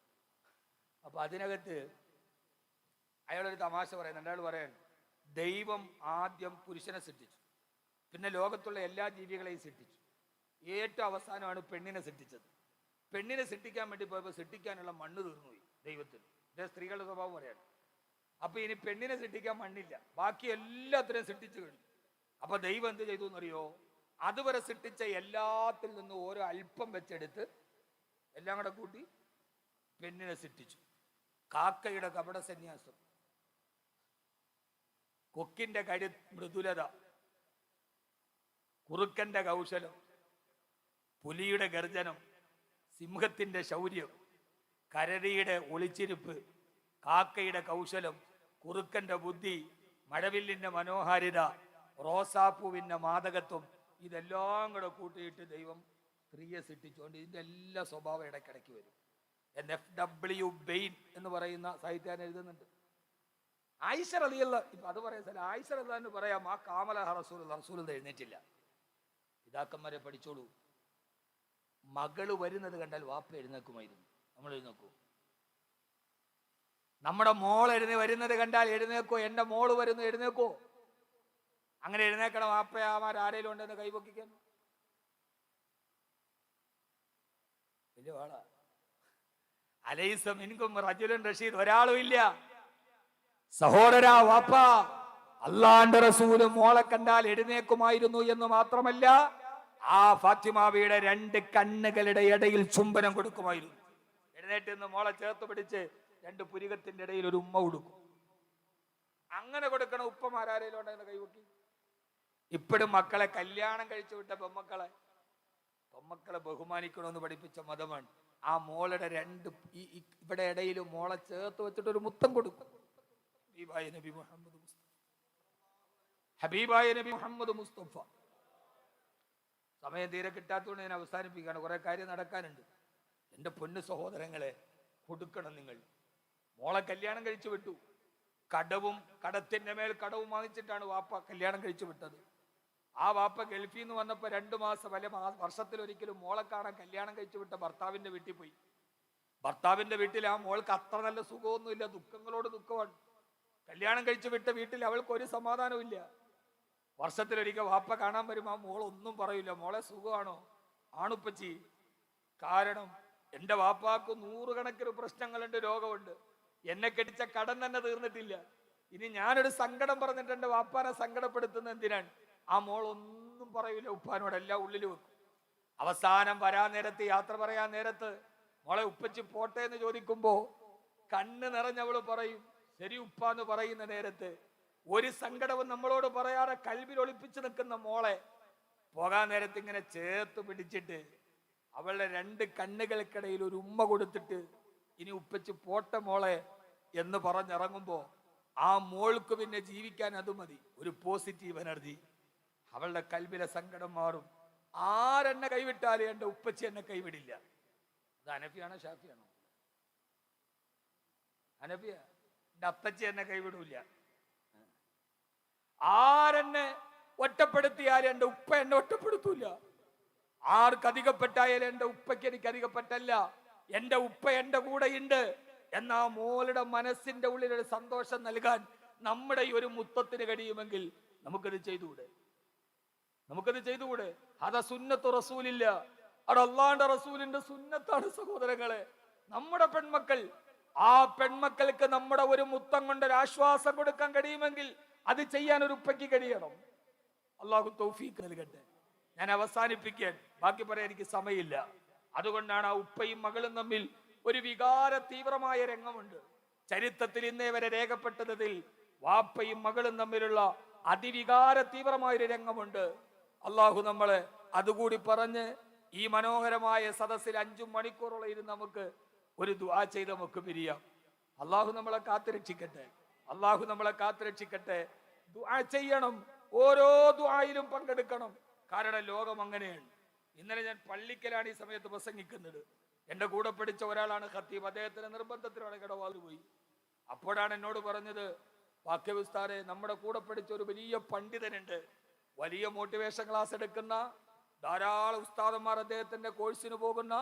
A: അപ്പൊ അതിനകത്ത് അയാളൊരു തമാശ പറയുന്നുണ്ട്. അയാൾ പറയാൻ, ദൈവം ആദ്യം പുരുഷനെ സൃഷ്ടിച്ചു, പിന്നെ ലോകത്തുള്ള എല്ലാ ജീവികളെയും സൃഷ്ടിച്ചു, ഏറ്റവും അവസാനമാണ് പെണ്ണിനെ സൃഷ്ടിച്ചത്. പെണ്ണിനെ സൃഷ്ടിക്കാൻ വേണ്ടി പോയപ്പോൾ സൃഷ്ടിക്കാനുള്ള മണ്ണ് തീർന്നുപോയി ദൈവത്തിന്. ഇതേ സ്ത്രീകളുടെ സ്വഭാവം പറയാണ്. അപ്പൊ ഇനി പെണ്ണിനെ സൃഷ്ടിക്കാൻ മണ്ണില്ല, ബാക്കി എല്ലാത്തിനെയും സൃഷ്ടിച്ചു കഴിഞ്ഞു. അപ്പൊ ദൈവം എന്ത് ചെയ്തു എന്നറിയോ? അതുവരെ സൃഷ്ടിച്ച എല്ലാത്തിൽ നിന്നും ഓരോ അല്പം വെച്ചെടുത്ത് എല്ലാം കൂടെ കൂട്ടി പെണ്ണിനെ സൃഷ്ടിച്ചു. കാക്കയുടെ കപട സന്യാസം, കൊക്കിന്റെ മൃദുലത, കുറുക്കന്റെ കൗശലം, പുലിയുടെ ഗർജനം, സിംഹത്തിന്റെ ശൗര്യം, കരടിയുടെ ഒളിച്ചിരിപ്പ്, കാക്കയുടെ കൗശലം, കുറുക്കന്റെ ബുദ്ധി, മഴവില്ലിന്റെ മനോഹാരിത, റോസാപ്പൂവിന്റെ മാദകത്വം, ഇതെല്ലാം കൂടെ കൂട്ടിയിട്ട് ദൈവം സ്ത്രീയെ സൃഷ്ടിച്ചുകൊണ്ട് ഇതിന്റെ എല്ലാ സ്വഭാവം ഇടയ്ക്കിടയ്ക്ക് വരും. FW ബെയിൻ എന്ന് പറയുന്ന സാഹിത്യകാരൻ എഴുതുന്നുണ്ട്. ആയിഷ റളിയല്ലാഹു, ഇപ്പൊ അത് പറയാൻ സ്ഥലം ആയിഷ റളിയല്ലാഹു എന്ന് പറയാം, ആ കാമല റസൂൽ എഴുന്നേറ്റില്ല. പിതാക്കന്മാരെ പഠിച്ചോളൂ. മകള് വരുന്നത് കണ്ടാൽ വാപ്പ എഴുന്നേക്കുമായിരുന്നു. നമ്മൾ എഴുന്നേക്കൂ? നമ്മുടെ മോൾ വരുന്നത് കണ്ടാൽ എഴുന്നേക്കോ? എൻ്റെ മോള് വരുന്നു എഴുന്നേക്കോ? അങ്ങനെ എഴുന്നേക്കണം. വാപ്പയാമാർ ആരേലും ഉണ്ടെന്ന് കൈപൊക്കിക്കാൻ വലിയ ആളാ. അലൈസ മിൻകും റജുലുൻ റഷീദ്, ഒരാളും ഇല്ല. സഹോദരാ, വാപ്പ, അല്ലാഹുവിന്റെ റസൂല് മോളെ കണ്ടാൽ എഴുന്നേക്കുമായിരുന്നു എന്ന് മാത്രമല്ല, ആ ഫാത്തിമാവിയുടെ 2 കണ്ണുകളുടെ ഇടയിൽ ചുംബനം കൊടുക്കുമായിരുന്നു. എഴുന്നേറ്റ് നിന്ന് മോളെ ചേർത്ത് പിടിച്ച് 2 പുരികത്തിന്റെ ഇടയിൽ ഒരു ഉമ്മ കൊടുക്കും. അങ്ങനെ കൊടുക്കണ ഉപ്പമാരാരേലും ഉണ്ടെന്ന് കൈവക്കി. ഇപ്പോഴും മക്കളെ കല്യാണം കഴിച്ചു വിട്ട പെമ്മക്കളെ ബഹുമാനിക്കണമെന്ന് പഠിപ്പിച്ച മതമാണ്. ആ മോളുടെ 2 ഇവിടെ ഇടയിൽ മോളെ ചേർത്ത് വെച്ചിട്ട് ഒരു മുത്തം കൊടുക്കും. ഹബീബായ നബി മുഹമ്മദ് മുസ്തഫ. സമയം തീരെ കിട്ടാത്തതുകൊണ്ട് ഞാൻ അവസാനിപ്പിക്കുകയാണ്. കുറെ കാര്യം നടക്കാനുണ്ട്. എൻ്റെ പൊന്നു സഹോദരങ്ങളെ, കൊടുക്കണം നിങ്ങൾ. മോളെ കല്യാണം കഴിച്ചു വിട്ടു. കടത്തിന്റെ മേൽ കടവും വാങ്ങിച്ചിട്ടാണ് വാപ്പ കല്യാണം കഴിച്ചു വിട്ടത്. ആ വാപ്പ ഗൾഫിൽ നിന്ന് വന്നപ്പോൾ 2 മാസം അല്ലെ വർഷത്തിലൊരിക്കലും മോളെ കാണാൻ കല്യാണം കഴിച്ചു വിട്ട ഭർത്താവിന്റെ വീട്ടിൽ പോയി. ഭർത്താവിന്റെ വീട്ടിൽ ആ മോൾക്ക് അത്ര നല്ല സുഖമൊന്നുമില്ല, ദുഃഖങ്ങളോട് ദുഃഖമാണ്. കല്യാണം കഴിച്ചു വിട്ട വീട്ടിൽ അവൾക്ക് ഒരു സമാധാനവും ഇല്ല. വർഷത്തിലൊരിക്കൽ വാപ്പ കാണാൻ വരും. ആ മോൾ ഒന്നും പറയില്ല. മോളെ സുഖമാണോ? ആണുപ്പച്ചി. കാരണം എൻ്റെ വാപ്പാക്ക് 100 കണക്കിന് പ്രശ്നങ്ങളുണ്ട്, രോഗമുണ്ട്. എന്നെ കെട്ടിച്ച കടം തന്നെ തീർന്നിട്ടില്ല. ഇനി ഞാനൊരു സങ്കടം പറഞ്ഞിട്ട് എൻ്റെ വാപ്പാനെ സങ്കടപ്പെടുത്തുന്ന എന്തിനാണ്? ആ മോൾ ഒന്നും പറയൂല ഉപ്പാനോട്, എല്ലാം ഉള്ളിൽ വെക്കും. അവസാനം വരാൻ നേരത്ത്, യാത്ര പറയാൻ നേരത്ത്, മോളെ ഉപ്പച്ചി പോട്ടെ എന്ന് ചോദിക്കുമ്പോ കണ്ണ് നിറഞ്ഞവള് പറയും ശരി ഉപ്പാന്ന് പറയുന്ന നേരത്ത് ഒരു സങ്കടവും നമ്മളോട് പറയാതെ കൽവിൽ ഒളിപ്പിച്ചു നിൽക്കുന്ന മോളെ പോകാൻ നേരത്ത് ഇങ്ങനെ ചേർത്ത് പിടിച്ചിട്ട് അവളുടെ 2 കണ്ണുകൾക്കിടയിൽ ഒരു ഉമ്മ കൊടുത്തിട്ട് ഇനി ഉപ്പച്ചി പോട്ടെ മോളെ എന്ന് പറഞ്ഞിറങ്ങുമ്പോ ആ മോൾക്ക് പിന്നെ ജീവിക്കാൻ അത് മതി. ഒരു പോസിറ്റീവ് എനർജി. അവളുടെ കൽവിലെ സങ്കടം മാറും. ആരെന്നെ കൈവിട്ടാലും എൻ്റെ ഉപ്പച്ചി എന്നെ കൈവിടില്ല. അത് ഹനഫിയാണോ ഷാഫിയാണോ? ഹനഫിയ. എൻ്റെ അപ്പച്ചി എന്നെ കൈവിടൂല. ആരെന്നെ ഒറ്റപ്പെടുത്തിയാലും എൻ്റെ ഉപ്പ എന്നെ ഒറ്റപ്പെടുത്തൂല. ആർക്ക് അധികപ്പെട്ടായാലും എൻ്റെ ഉപ്പയ്ക്ക് എനിക്ക് അധികപ്പെട്ടല്ല. എൻ്റെ ഉപ്പ എൻ്റെ കൂടെ ഉണ്ട് എന്നാ മോളുടെ മനസ്സിന്റെ ഉള്ളിൽ ഒരു സന്തോഷം നൽകാൻ നമ്മുടെ ഈ ഒരു മുത്തത്തിന് കഴിയുമെങ്കിൽ നമുക്കത് ചെയ്തുകൂടെ? അതാ സുന്നത്ത് റസൂലില്ല, അത് അള്ളാന്റെ റസൂലിന്റെ സുന്നത്താണ് സഹോദരങ്ങളെ. നമ്മുടെ പെൺമക്കൾ, ആ പെൺമക്കൾക്ക് നമ്മുടെ ഒരു മുത്തം കൊണ്ട് ഒരു ആശ്വാസം കൊടുക്കാൻ കഴിയുമെങ്കിൽ അത് ചെയ്യാൻ ഒരു ഉപ്പയ്ക്ക് കഴിയണം. അള്ളാഹു തൗഫീഖ് നൽകട്ടെ. ഞാൻ അവസാനിപ്പിക്കാൻ, ബാക്കി പറയാൻ എനിക്ക് സമയമില്ല. അതുകൊണ്ടാണ് ആ ഉപ്പയും മകളും തമ്മിൽ ഒരു വികാര തീവ്രമായ രംഗമുണ്ട്. ചരിത്രത്തിൽ ഇന്നേ വരെ രേഖപ്പെട്ടതിൽ വാപ്പയും മകളും തമ്മിലുള്ള അതിവികാര തീവ്രമായൊരു രംഗമുണ്ട്. അള്ളാഹു നമ്മളെ അതുകൂടി പറഞ്ഞ് ഈ മനോഹരമായ സദസ്സിൽ 5 മണിക്കൂറോളം ഇരുന്ന് നമുക്ക് ഒരു ദുആ ചെയ്ത് നമുക്ക് പിരിയാം. അള്ളാഹു നമ്മളെ കാത്തുരക്ഷിക്കട്ടെ. ദുആ ചെയ്യണം, ഓരോ ദുആയിലും പങ്കെടുക്കണം. കാരണം ലോകം അങ്ങനെയാണ്. ഇന്നലെ ഞാൻ പള്ളിക്കലാണ് ഈ സമയത്ത് പ്രസംഗിക്കുന്നത്. എൻ്റെ കൂടെ പഠിച്ച ഒരാളാണ് ഖത്തീബ്. അദ്ദേഹത്തിന് നിർബന്ധത്തിലാണ് കടവാള് പോയി. അപ്പോഴാണ് എന്നോട് പറഞ്ഞത്, വാക്യവിസ്താരെ, നമ്മുടെ കൂടെ പഠിച്ച ഒരു വലിയ പണ്ഡിതനുണ്ട്, വലിയ മോട്ടിവേഷൻ ക്ലാസ് എടുക്കുന്ന ധാരാളം ഉസ്താദന്മാർ അദ്ദേഹത്തിന്റെ കോഴ്സിന് പോകുന്ന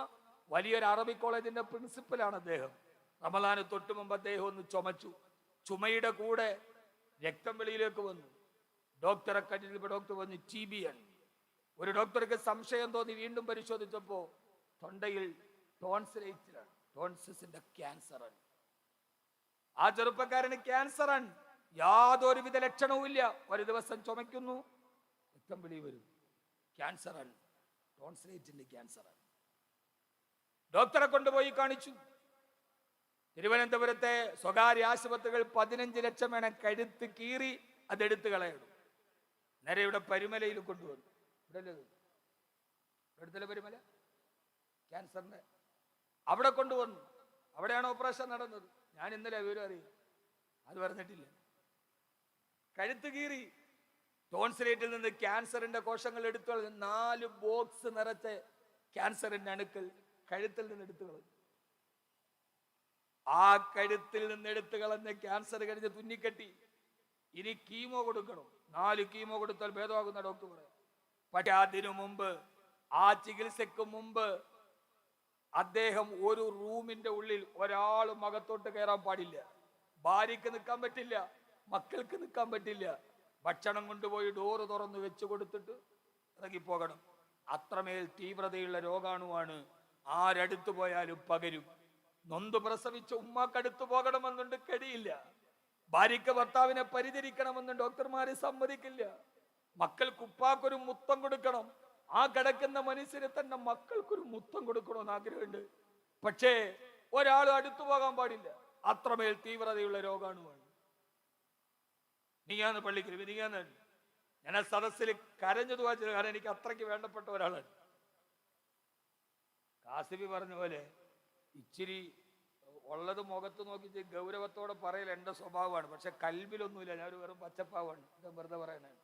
A: വലിയൊരു അറബി കോളേജിന്റെ പ്രിൻസിപ്പലാണ് അദ്ദേഹം. റമദാന് തൊട്ട് മുമ്പ് അദ്ദേഹം ഒന്ന് ചുമച്ചു. ചുമയുടെ കൂടെ രക്തം വെളിയിലേക്ക് വന്നു. ഡോക്ടറെ കണ്ടിട്ട് ഡോക്ടർ പറഞ്ഞു TB ആണ്. ഒരു ഡോക്ടർക്ക് സംശയം തോന്നി വീണ്ടും പരിശോധിച്ചപ്പോ തൊണ്ടയിൽ ടോൺസിലൈറ്റിലാണ്, ടോൺസിന്റെ ക്യാൻസറാണ്. ആ ചെറുപ്പക്കാരന് ക്യാൻസറാണ്. യാതൊരുവിധ ലക്ഷണവും ഇല്ല. ഒരു ദിവസം ചുമയ്ക്കുന്നു, രക്തം വെളി വരും. ക്യാൻസറാണ്, ടോൺസിലൈറ്റിന്റെ ക്യാൻസറാണ്. ഡോക്ടറെ കൊണ്ടുപോയി കാണിച്ചു. തിരുവനന്തപുരത്തെ സ്വകാര്യ ആശുപത്രികൾ 15 ലക്ഷം വേണം. കഴുത്ത് കീറി അതെടുത്ത് കളയണം. നേരെ ഇവിടെ പരുമലയിൽ കൊണ്ടുവന്നു. ഇവിടെ പരുമല ക്യാൻസറിന്റെ അവിടെ കൊണ്ടുവന്നു. അവിടെയാണ് ഓപ്പറേഷൻ നടന്നത്. ഞാൻ ഇന്നലെ വിവരം അറിയും, അത് പറഞ്ഞിട്ടില്ല. കഴുത്ത് കീറി ടോൺസിലേറ്റിൽ നിന്ന് ക്യാൻസറിന്റെ കോശങ്ങൾ എടുത്തു കളഞ്ഞു. 4 ബോക്സ് നിറച്ച ക്യാൻസറിന്റെ അണുക്കൾ കഴുത്തിൽ നിന്ന് എടുത്തു കളഞ്ഞു. ആ കഴുത്തിൽ നിന്ന് എടുത്തു കളഞ്ഞ ക്യാൻസർ കഴിഞ്ഞ് തുന്നിക്കെട്ടി. ഇനി കീമോ കൊടുക്കണം. 4 കീമോ കൊടുത്താൽ ഭേദമാകുന്ന ഡോക്ടർ പറയാം. പക്ഷെ അതിനു മുമ്പ്, ആ ചികിത്സക്ക് മുമ്പ് അദ്ദേഹം ഒരു റൂമിന്റെ ഉള്ളിൽ ഒരാളും അകത്തോട്ട് കയറാൻ പാടില്ല. ഭാര്യക്ക് നിൽക്കാൻ പറ്റില്ല, മക്കൾക്ക് നിൽക്കാൻ പറ്റില്ല. ഭക്ഷണം കൊണ്ടുപോയി ഡോറ് തുറന്ന് വെച്ചു കൊടുത്തിട്ട് ഇറങ്ങിപ്പോകണം. അത്രമേൽ തീവ്രതയുള്ള രോഗാണുവാണ്. ആരടുത്തു പോയാലും പകരും. നൊന്ത് പ്രസവിച്ച ഉമ്മാക്കടുത്തു പോകണമെന്നുണ്ട്, കഴിയില്ല. ഭാര്യയ്ക്ക് ഭർത്താവിനെ പരിചരിക്കണമെന്ന് ഡോക്ടർമാര് സമ്മതിക്കില്ല. മക്കൾക്ക് ഉപ്പാക്കൊരു മുത്തം കൊടുക്കണം. ആ കിടക്കുന്ന മനുഷ്യരെ തന്നെ മക്കൾക്കൊരു മുത്തം കൊടുക്കണമെന്ന് ആഗ്രഹമുണ്ട്. പക്ഷേ ഒരാൾ അടുത്തു പോകാൻ പാടില്ല. അത്രമേൽ തീവ്രതയുള്ള രോഗാണുവാണ്. നീയാന്ന് പള്ളിക്കൽ നീയാന്ന് ഞാൻ ആ സദസ്സിൽ കരഞ്ഞു വായിച്ചത്. കാരണം എനിക്ക് അത്രയ്ക്ക് വേണ്ടപ്പെട്ട ഒരാളാണ്. കാസിബി പറഞ്ഞ പോലെ ഇച്ചിരി ഉള്ളത് മുഖത്ത് നോക്കി ഗൗരവത്തോടെ പറയൽ എൻ്റെ സ്വഭാവമാണ്. പക്ഷെ കൽബിലൊന്നുമില്ല. ഞാനൊരു വെറും പച്ചപ്പാവാണ്. ഇത് വെറുതെ പറയാനാണ്.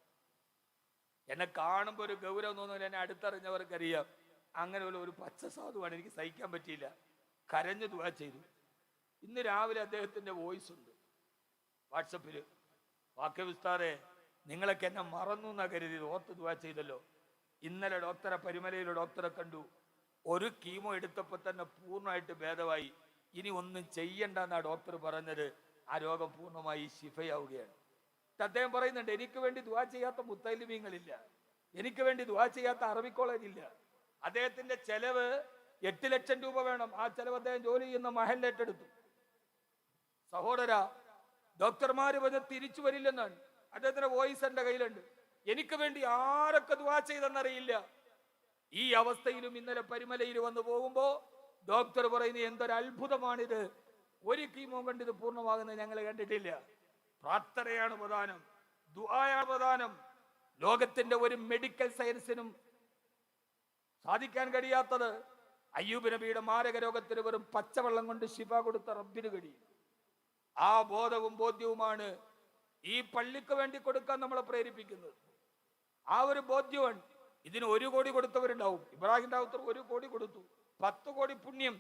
A: എന്നെ കാണുമ്പോൾ ഒരു ഗൗരവം തോന്നുന്നില്ല. എന്നെ അടുത്തറിഞ്ഞവർക്കറിയാം. അങ്ങനെ ഒരു പച്ച സാധുവാണ്. എനിക്ക് സഹിക്കാൻ പറ്റിയില്ല. കരഞ്ഞു ദുആ ചെയ്തു. ഇന്ന് രാവിലെ അദ്ദേഹത്തിന്റെ വോയിസ് ഉണ്ട് വാട്സപ്പില്. വാക്യവിസ്താരെ, നിങ്ങളൊക്കെ എന്നെ മറന്നു എന്നാ കരുതിയത്. ഓർത്ത് ദുആ ചെയ്തല്ലോ. ഇന്നലെ ഡോക്ടറെ, പരുമലയിലെ ഡോക്ടറെ കണ്ടു. ഒരു കീമോ എടുത്തപ്പോൾ തന്നെ പൂർണ്ണമായിട്ട് ഭേദമായി. ഇനി ഒന്നും ചെയ്യണ്ടെന്നാ ഡോക്ടർ പറഞ്ഞത്. ആ രോഗം പൂർണ്ണമായി ശിഫയാവുകയാണ്. അദ്ദേഹം പറയുന്നുണ്ട്, എനിക്ക് വേണ്ടി ദുആ ചെയ്യാത്ത മുത്തലിമീങ്ങളില്ല, എനിക്ക് വേണ്ടി ദുആ ചെയ്യാത്ത അറബി കോളേജ് ഇല്ല. അദ്ദേഹത്തിന്റെ ചെലവ് 8 ലക്ഷം രൂപ വേണം. ആ ചെലവ് അദ്ദേഹം ജോലി ചെയ്യുന്ന മഹൽ ഏറ്റെടുത്തു. സഹോദര, ഡോക്ടർമാര് വന്ന് തിരിച്ചു വരില്ലെന്നാണ്. അദ്ദേഹത്തിന്റെ വോയിസ് എന്റെ കയ്യിലുണ്ട്. എനിക്ക് വേണ്ടി ആരൊക്കെ ദുആ ചെയ്തെന്നറിയില്ല. ഈ അവസ്ഥയിലും ഇന്നലെ പരുമലയിൽ വന്നു പോകുമ്പോ ഡോക്ടർ പറയുന്നത്, എന്തൊരു അത്ഭുതമാണിത്, ഒരു കീമോ കണ്ട് ഇത് പൂർണ്ണമാകുന്നത് ഞങ്ങൾ കണ്ടിട്ടില്ല. പ്രാർത്ഥനയാണ് പ്രധാനം, ദുആയാണ് പ്രധാനം. ലോകത്തിന്റെ ഒരു മെഡിക്കൽ സയൻസിനും സാധിക്കാൻ കഴിയാത്തത് അയ്യൂബ് നബിയുടെ മാരക രോഗത്തിന് വെറും പച്ചവെള്ളം കൊണ്ട് ശിഫ കൊടുത്ത റബ്ബിന് കഴിയും. ആ ബോധവും ബോധ്യവുമാണ് ഈ പള്ളിക്ക് വേണ്ടി കൊടുക്കാൻ നമ്മളെ പ്രേരിപ്പിക്കുന്നത്. ആ ഒരു ബോധ്യമാണ്. ഇതിന് 1 കോടി കൊടുത്തവരുണ്ടാവും. ഇബ്രാഹിം റാവുത്തർ 1 കോടി കൊടുത്തു. 10 കോടി പുണ്യം.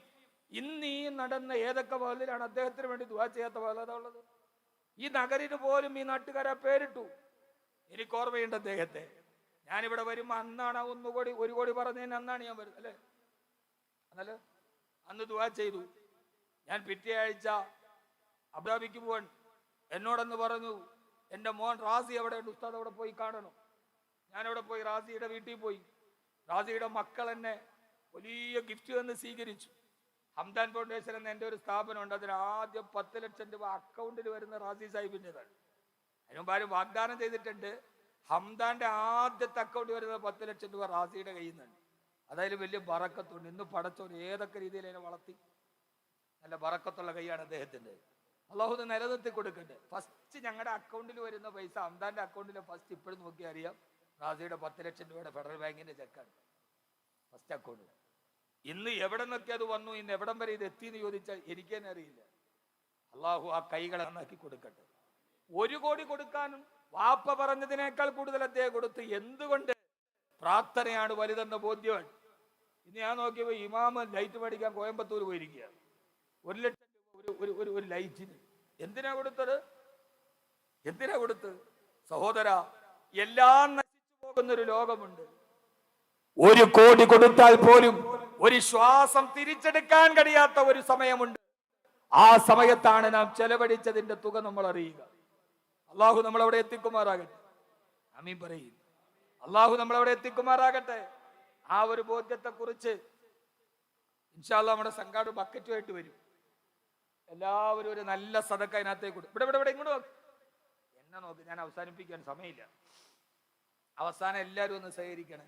A: ഇന്ന് ഈ നടന്ന ഏതൊക്കെ വകയിലാണ് അദ്ദേഹത്തിന് വേണ്ടി ദുആ ചെയ്യാത്ത വകത ഉള്ളത്? ഈ നഗരിന് പോലും ഈ നാട്ടുകാരെ പേരിട്ടു. എനിക്ക് ഓർമ്മയുണ്ട് അദ്ദേഹത്തെ. ഞാനിവിടെ വരുമ്പോ അന്നാണ് 1 കോടി പറഞ്ഞതിന് അന്നാണ് ഞാൻ വരുന്നത്, അല്ലേ? അന്നല്ലോ അന്ന് ദുആ ചെയ്തു. ഞാൻ പിറ്റേ ആഴ്ച അബുദാബിക്ക് പോവാൻ. എന്നോടന്ന് പറഞ്ഞു, എൻ്റെ മോൻ റാസി അവിടെ ഉണ്ട്, ഉസ്താദ് അവിടെ പോയി കാണണം. ഞാനവിടെ പോയി റാസിയുടെ വീട്ടിൽ പോയി. റാസിയുടെ മക്കൾ എന്നെ വലിയ ഗിഫ്റ്റ് തന്ന് സ്വീകരിച്ചു. ഹംദാൻ ഫൗണ്ടേഷൻ എന്ന എൻ്റെ ഒരു സ്ഥാപനമുണ്ട്. അതിന് ആദ്യം 10 ലക്ഷം രൂപ അക്കൗണ്ടിൽ വരുന്ന റാസി സാഹിബിൻ്റെതാണ്. അതിനുമുമ്പ് ആരും വാഗ്ദാനം ചെയ്തിട്ടുണ്ട്. ഹംദാന്റെ ആദ്യത്തെ അക്കൗണ്ടിൽ വരുന്ന 10 ലക്ഷം രൂപ റാസിയുടെ കയ്യിൽ നിന്നാണ്. അതായത് വലിയ ബറക്കത്തുണ്ട്. ഇന്ന് പടച്ചോൻ ഏതൊക്കെ രീതിയിൽ അതിനെ വളർത്തി. നല്ല ബറക്കത്തുള്ള കൈയാണ് അദ്ദേഹത്തിൻ്റെ. അള്ളാഹു നിലനിർത്തി കൊടുക്കട്ടെ. ഫസ്റ്റ് ഞങ്ങളുടെ അക്കൗണ്ടിൽ വരുന്ന പൈസ, ഹംദാന്റെ അക്കൗണ്ടിലെ ഫസ്റ്റ് ഇപ്പോഴും നോക്കി അറിയാം, റാസിയുടെ 10 ലക്ഷം രൂപയുടെ ഫെഡറൽ ബാങ്കിന്റെ ചെക്കാണ് ഫസ്റ്റ് അക്കൗണ്ട്. ഇന്ന് എവിടെ നിന്നൊക്കെ അത് വന്നു, ഇന്ന് എവിടം വരെ ഇത് എത്തിയെന്ന് ചോദിച്ചാൽ എനിക്ക് തന്നെ അറിയില്ല. അള്ളാഹു ആ കൈകളെ നന്നാക്കി കൊടുക്കട്ടെ. 1 കോടി കൊടുക്കാനും വാപ്പ പറഞ്ഞതിനേക്കാൾ കൂടുതൽ അദ്ദേഹം കൊടുത്ത്. എന്തുകൊണ്ട്? പ്രാർത്ഥനയാണ് വലുതെന്ന ബോധ്യമാണ്. ഇന്ന് ഞാൻ നോക്കിയപ്പോൾ ഇമാമ് ലൈറ്റ് മേടിക്കാൻ കോയമ്പത്തൂർ പോയിരിക്കുക. 1 ലക്ഷം രൂപ ഒരു ലൈറ്റിന്. എന്തിനാ കൊടുത്തത്? എന്തിനാ കൊടുത്തത്? സഹോദര, എല്ലാം നശിച്ചു പോകുന്നൊരു ലോകമുണ്ട്. 1 കോടി കൊടുത്താൽ പോലും ഒരു ശ്വാസം തിരിച്ചെടുക്കാൻ കഴിയാത്ത ഒരു സമയമുണ്ട്. ആ സമയത്താണ് നാം ചെലവഴിച്ചതിന്റെ തുക നമ്മൾ അറിയുക. അള്ളാഹു നമ്മളവിടെ എത്തിക്കുമാറാകട്ടെ. ആമീൻ പറയും. അള്ളാഹു നമ്മളവിടെ എത്തിക്കുമാറാകട്ടെ. ആ ഒരു ബോധ്യത്തെ കുറിച്ച് ഇൻഷാ അല്ലാഹ് നമ്മുടെ സംഘാടക ബക്കറ്റുമായിട്ട് വരും. എല്ലാവരും ഒരു നല്ല സദക്ക അതിനകത്തേക്ക് കൊടുക്കും. ഇവിടെ ഇങ്ങോട്ട് നോക്ക്, എന്നെ നോക്ക്, ഞാൻ അവസാനിപ്പിക്കാൻ സമയമില്ല. അവസാനം എല്ലാവരും ഒന്ന് സഹകരിക്കണേ.